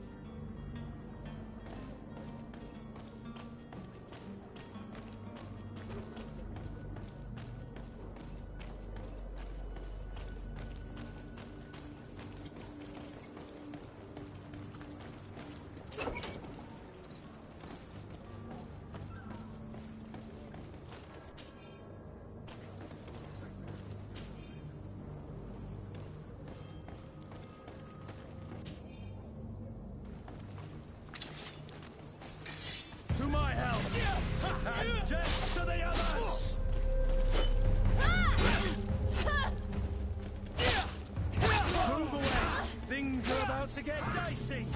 Speaker 4: To my help! And death to the others! Move away! Things are about to get dicey!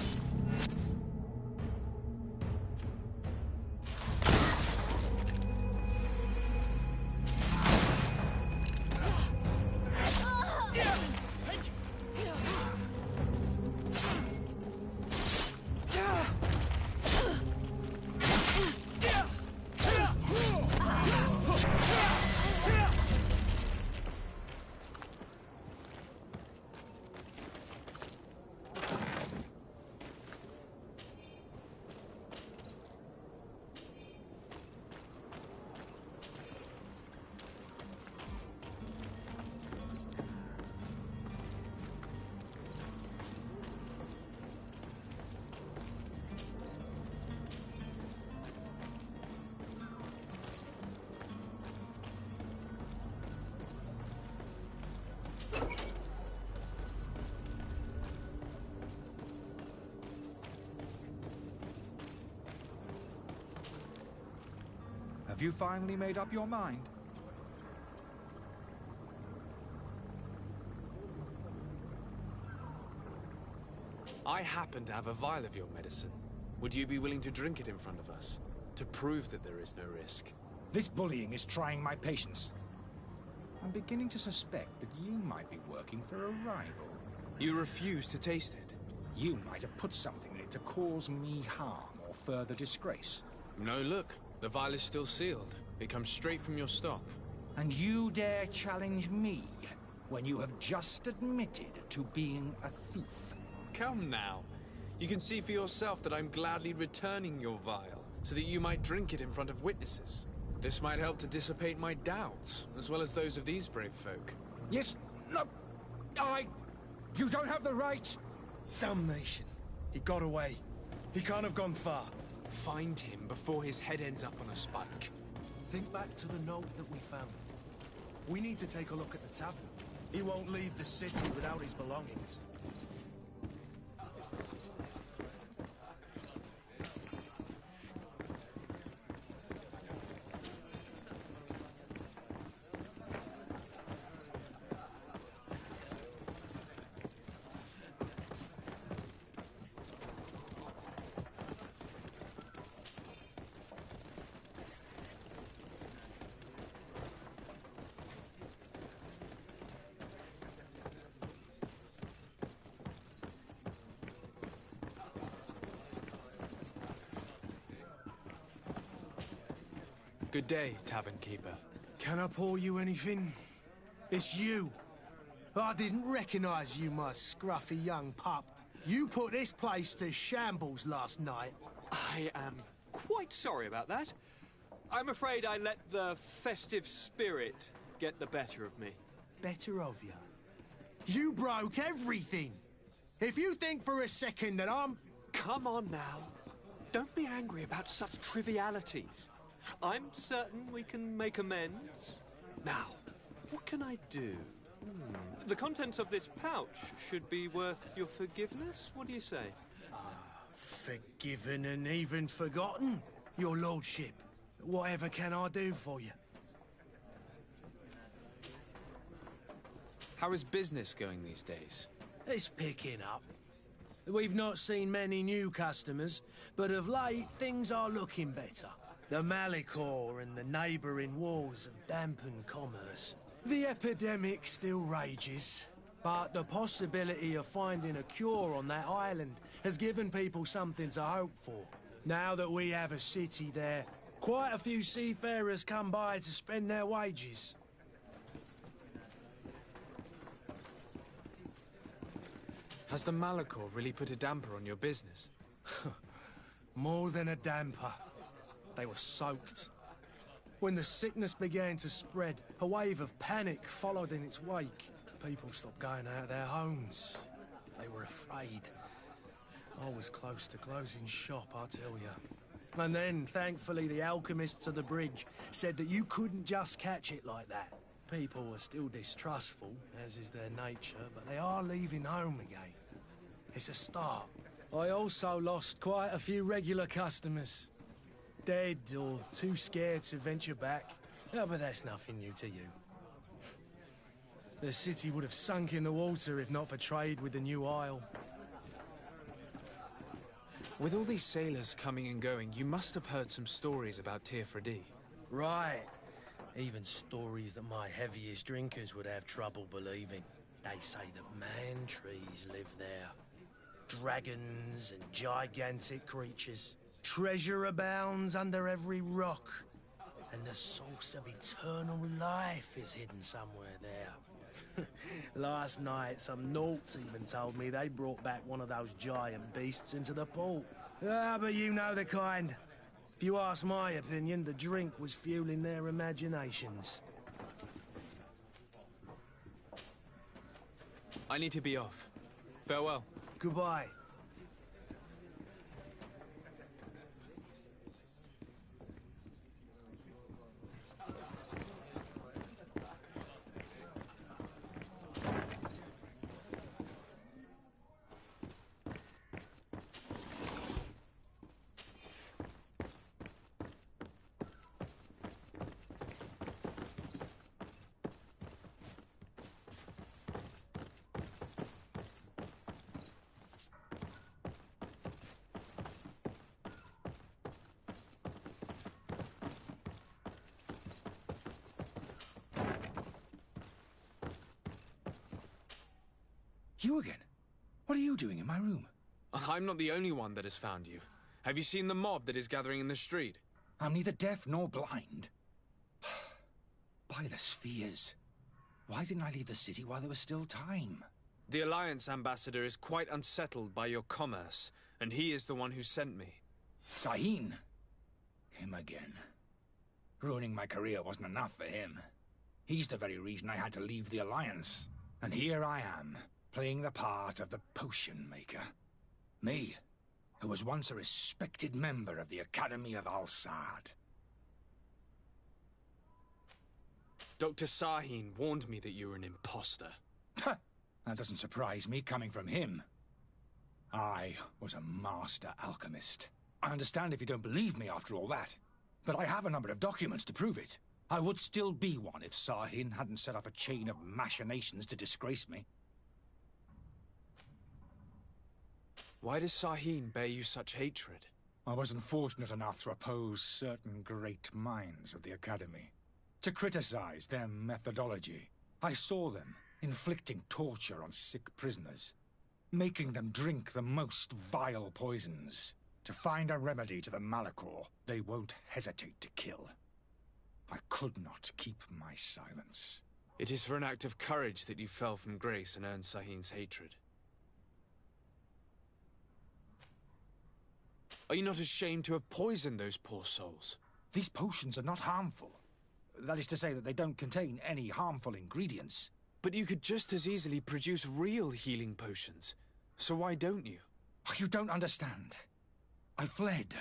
Speaker 14: Have you finally made up your mind?
Speaker 2: I happen to have a vial of your medicine. Would you be willing to drink it in front of us? To prove that there is no risk?
Speaker 14: This bullying is trying my patience. I'm beginning to suspect that you might be working for a rival.
Speaker 2: You refuse to taste it?
Speaker 14: You might have put something in it to cause me harm or further disgrace.
Speaker 2: No, look. The vial is still sealed. It comes straight from your stock.
Speaker 14: And you dare challenge me when you have just admitted to being a thief?
Speaker 2: Come now. You can see for yourself that I'm gladly returning your vial, so that you might drink it in front of witnesses. This might help to dissipate my doubts, as well as those of these brave folk.
Speaker 14: Yes, no, You don't have the right!
Speaker 4: Damnation. He got away. He can't have gone far.
Speaker 2: Find him before his head ends up on a spike.
Speaker 4: Think back to the note that we found. We need to take a look at the tavern. He won't leave the city without his belongings.
Speaker 2: Good day, tavern keeper.
Speaker 4: Can I pour you anything? It's you. I didn't recognize you, my scruffy young pup. You put this place to shambles last night.
Speaker 11: I am quite sorry about that. I'm afraid I let the festive spirit get the better of me.
Speaker 4: Better of you? You broke everything. If you think for a second that I'm...
Speaker 11: Come on now. Don't be angry about such trivialities. I'm certain we can make amends. Now, what can I do? The contents of this pouch should be worth your forgiveness. What do you say?
Speaker 4: Forgiven and even forgotten, your lordship. Whatever can I do for you?
Speaker 2: How is business going these days?
Speaker 4: It's picking up. We've not seen many new customers, but of late things are looking better. The Malicor and the neighbouring wars have dampened commerce. The epidemic still rages, but the possibility of finding a cure on that island has given people something to hope for. Now that we have a city there, quite a few seafarers come by to spend their wages.
Speaker 2: Has the Malicor really put a damper on your business?
Speaker 4: More than a damper. They were soaked. When the sickness began to spread, a wave of panic followed in its wake. People stopped going out of their homes. They were afraid. I was close to closing shop, I tell you. And then, thankfully, the alchemists of the bridge said that you couldn't just catch it like that. People were still distrustful, as is their nature, but they are leaving home again. It's a start. I also lost quite a few regular customers. Dead or too scared to venture back. Yeah, but that's nothing new to you. The city would have sunk in the water if not for trade with the new isle.
Speaker 2: With all these sailors coming and going, you must have heard some stories about Teofredi.
Speaker 4: Right. Even stories that my heaviest drinkers would have trouble believing. They say that man-trees live there. Dragons and gigantic creatures. Treasure abounds under every rock. And the source of eternal life is hidden somewhere there. Last night, some Nauts even told me they brought back one of those giant beasts into the port. Ah, but you know the kind. If you ask my opinion, the drink was fueling their imaginations.
Speaker 2: I need to be off. Farewell.
Speaker 4: Goodbye.
Speaker 14: You again? What are you doing in my room?
Speaker 2: I'm not the only one that has found you. Have you seen the mob that is gathering in the street?
Speaker 14: I'm neither deaf nor blind. By the spheres. Why didn't I leave the city while there was still time?
Speaker 2: The Alliance ambassador is quite unsettled by your commerce, and he is the one who sent me.
Speaker 14: Sahin. Him again. Ruining my career wasn't enough for him. He's the very reason I had to leave the Alliance. And here I am, playing the part of the potion maker. Me, who was once a respected member of the Academy of Al-Sad.
Speaker 2: Dr. Sahin warned me that you were an imposter.
Speaker 14: That doesn't surprise me, coming from him. I was a master alchemist. I understand if you don't believe me after all that, but I have a number of documents to prove it. I would still be one if Sahin hadn't set off a chain of machinations to disgrace me.
Speaker 2: Why does Sahin bear you such hatred?
Speaker 14: I wasn't fortunate enough to oppose certain great minds of the Academy, to criticize their methodology. I saw them inflicting torture on sick prisoners, making them drink the most vile poisons. To find a remedy to the Malachor, they won't hesitate to kill. I could not keep my silence.
Speaker 2: It is for an act of courage that you fell from grace and earned Sahin's hatred. Are you not ashamed to have poisoned those poor souls?
Speaker 14: These potions are not harmful. That is to say that they don't contain any harmful ingredients.
Speaker 2: But you could just as easily produce real healing potions. So why don't you?
Speaker 14: You don't understand. I fled,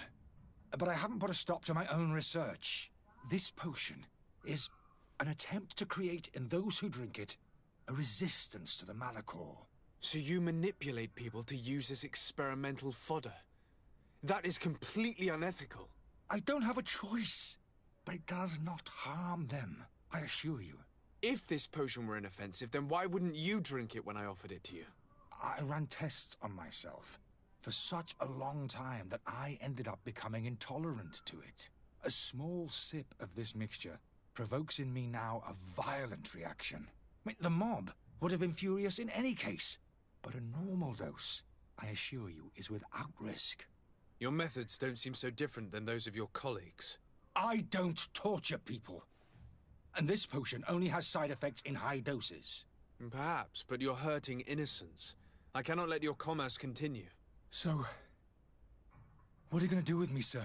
Speaker 14: but I haven't put a stop to my own research. This potion is an attempt to create in those who drink it a resistance to the Malachor.
Speaker 2: So you manipulate people to use as experimental fodder? That is completely unethical.
Speaker 14: I don't have a choice, but it does not harm them, I assure you.
Speaker 2: If this potion were inoffensive, then why wouldn't you drink it when I offered it to you?
Speaker 14: I ran tests on myself for such a long time that I ended up becoming intolerant to it. A small sip of this mixture provokes in me now a violent reaction. The mob would have been furious in any case, but a normal dose, I assure you, is without risk.
Speaker 2: Your methods don't seem so different than those of your colleagues.
Speaker 14: I don't torture people. And this potion only has side effects in high doses.
Speaker 2: Perhaps, but you're hurting innocents. I cannot let your commerce continue.
Speaker 14: So, what are you going to do with me, sir?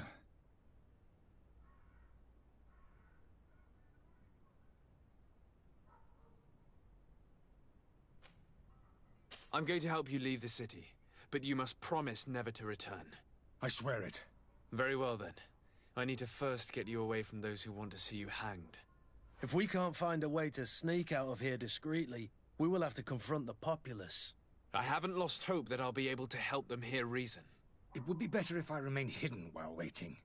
Speaker 2: I'm going to help you leave the city, but you must promise never to return.
Speaker 14: I swear it.
Speaker 2: Very well, then. I need to first get you away from those who want to see you hanged.
Speaker 4: If we can't find a way to sneak out of here discreetly, we will have to confront the populace.
Speaker 2: I haven't lost hope that I'll be able to help them hear reason.
Speaker 14: It would be better if I remain hidden while waiting.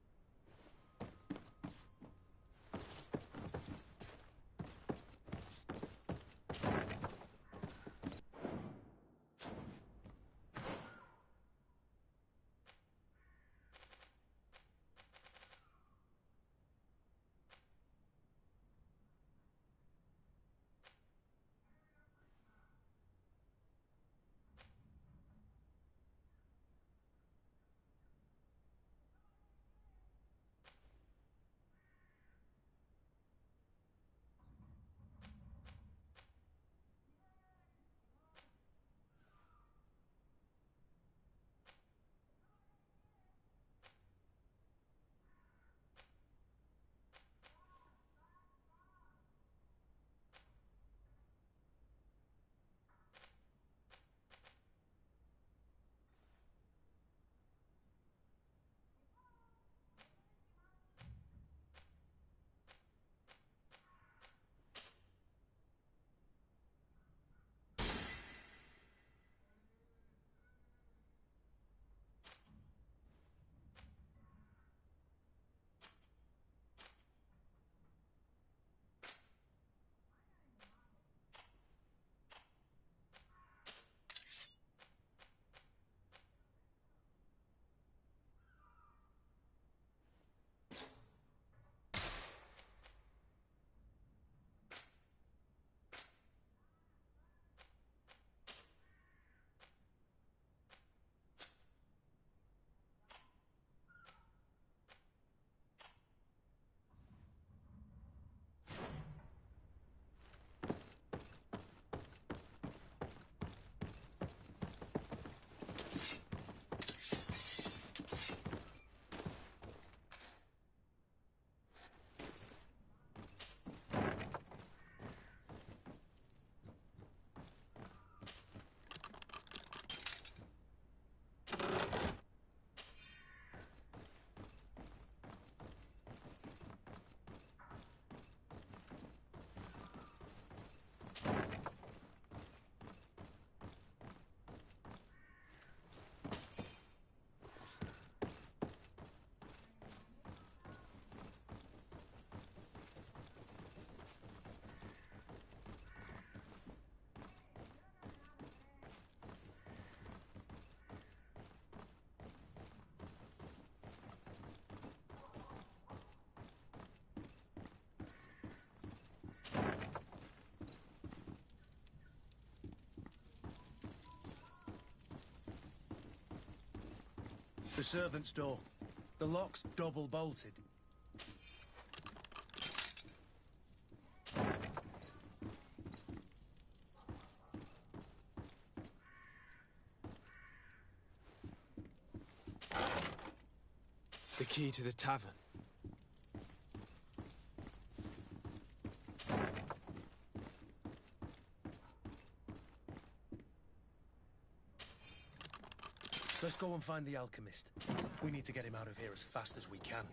Speaker 4: The servant's door. The lock's double bolted.
Speaker 7: The key to the tavern.
Speaker 4: Let's go and find the alchemist. We need to get him out of here as fast as we can.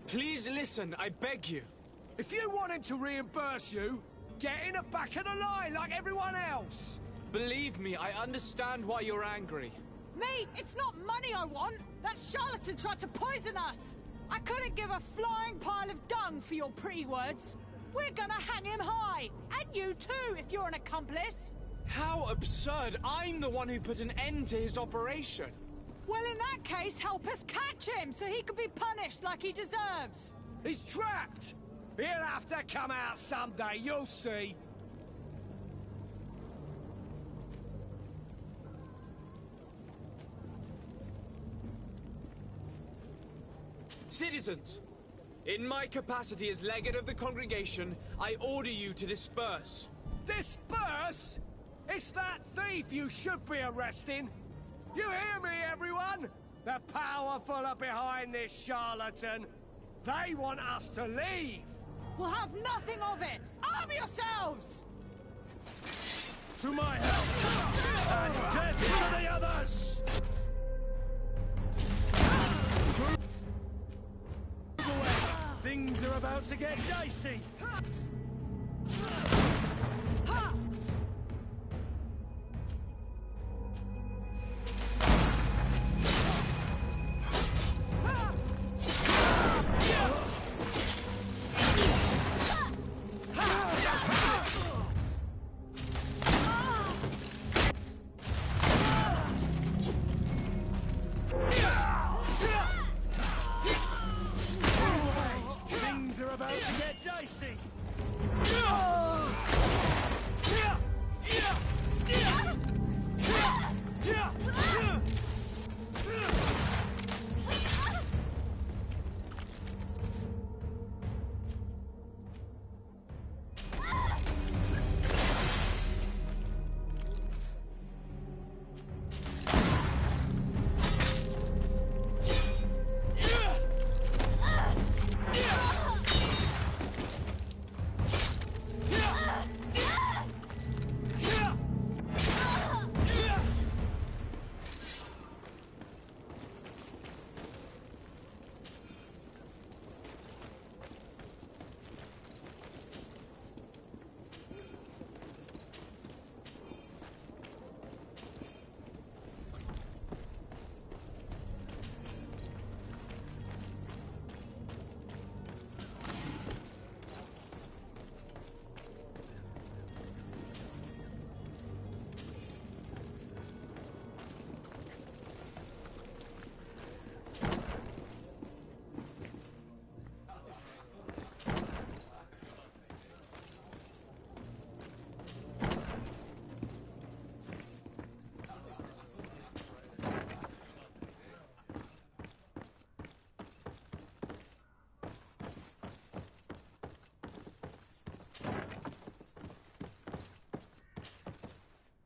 Speaker 7: Please listen, I beg you.
Speaker 13: If you want him to reimburse you, get in the back of the line like everyone else.
Speaker 7: Believe me, I understand why you're angry.
Speaker 15: Me? It's not money I want. That charlatan tried to poison us. I couldn't give a flying pile of dung for your pretty words. We're gonna hang him high. And you too, if you're an accomplice.
Speaker 7: How absurd! I'm the one who put an end to his operation.
Speaker 15: Well, in that case, help us catch him so he can be punished like he deserves.
Speaker 13: He's trapped. He'll have to come out someday, you'll see.
Speaker 7: Citizens, in my capacity as legate of the congregation, I order you to disperse.
Speaker 13: Disperse? It's that thief you should be arresting. You hear me, everyone? The powerful are behind this charlatan. They want us to leave.
Speaker 15: We'll have nothing of it. Arm yourselves!
Speaker 4: To my help! And death to the others! Move away! Things are about to get dicey!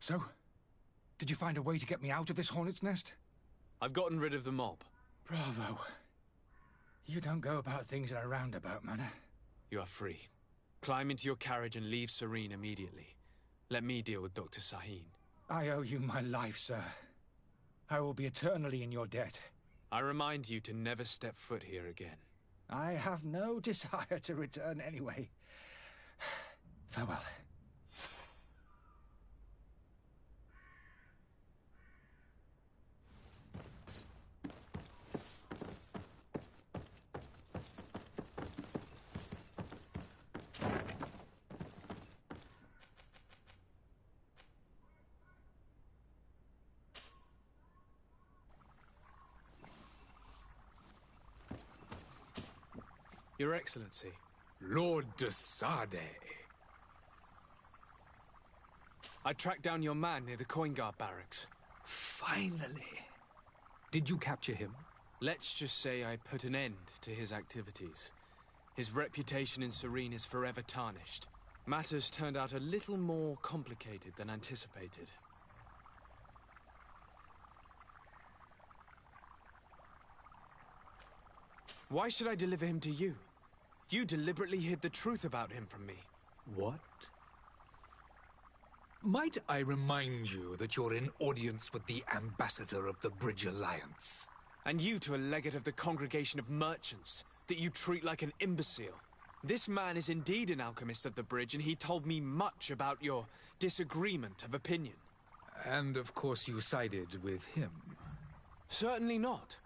Speaker 14: So, did you find a way to get me out of this hornet's nest?
Speaker 7: I've gotten rid of the mob.
Speaker 14: Bravo. You don't go about things in a roundabout manner.
Speaker 7: You are free. Climb into your carriage and leave Serene immediately.
Speaker 2: Let me deal with Dr. Sahin.
Speaker 14: I owe you my life, sir. I will be eternally in your debt.
Speaker 2: I remind you to never step foot here again.
Speaker 14: I have no desire to return anyway. Farewell.
Speaker 2: Your Excellency.
Speaker 8: Lord de Sade.
Speaker 2: I tracked down your man near the Coin Guard barracks.
Speaker 8: Finally. Did you capture him?
Speaker 2: Let's just say I put an end to his activities. His reputation in Serene is forever tarnished. Matters turned out a little more complicated than anticipated. Why should I deliver him to you? You deliberately hid the truth about him from me.
Speaker 8: What? Might I remind you that you're in audience with the ambassador of the Bridge Alliance?
Speaker 2: And you to a legate of the Congregation of Merchants, that you treat like an imbecile. This man is indeed an alchemist of the Bridge, and he told me much about your disagreement of opinion.
Speaker 8: And of course you sided with him.
Speaker 2: Certainly not.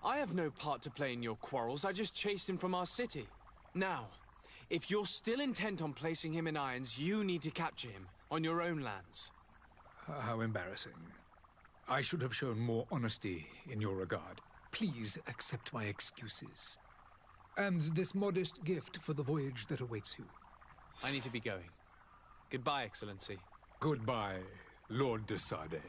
Speaker 2: I have no part to play in your quarrels. I just chased him from our city. Now, if you're still intent on placing him in irons, you need to capture him on your own lands.
Speaker 8: How embarrassing. I should have shown more honesty in your regard. Please accept my excuses. And this modest gift for the voyage that awaits you.
Speaker 2: I need to be going. Goodbye, Excellency.
Speaker 8: Goodbye, Lord de Sade.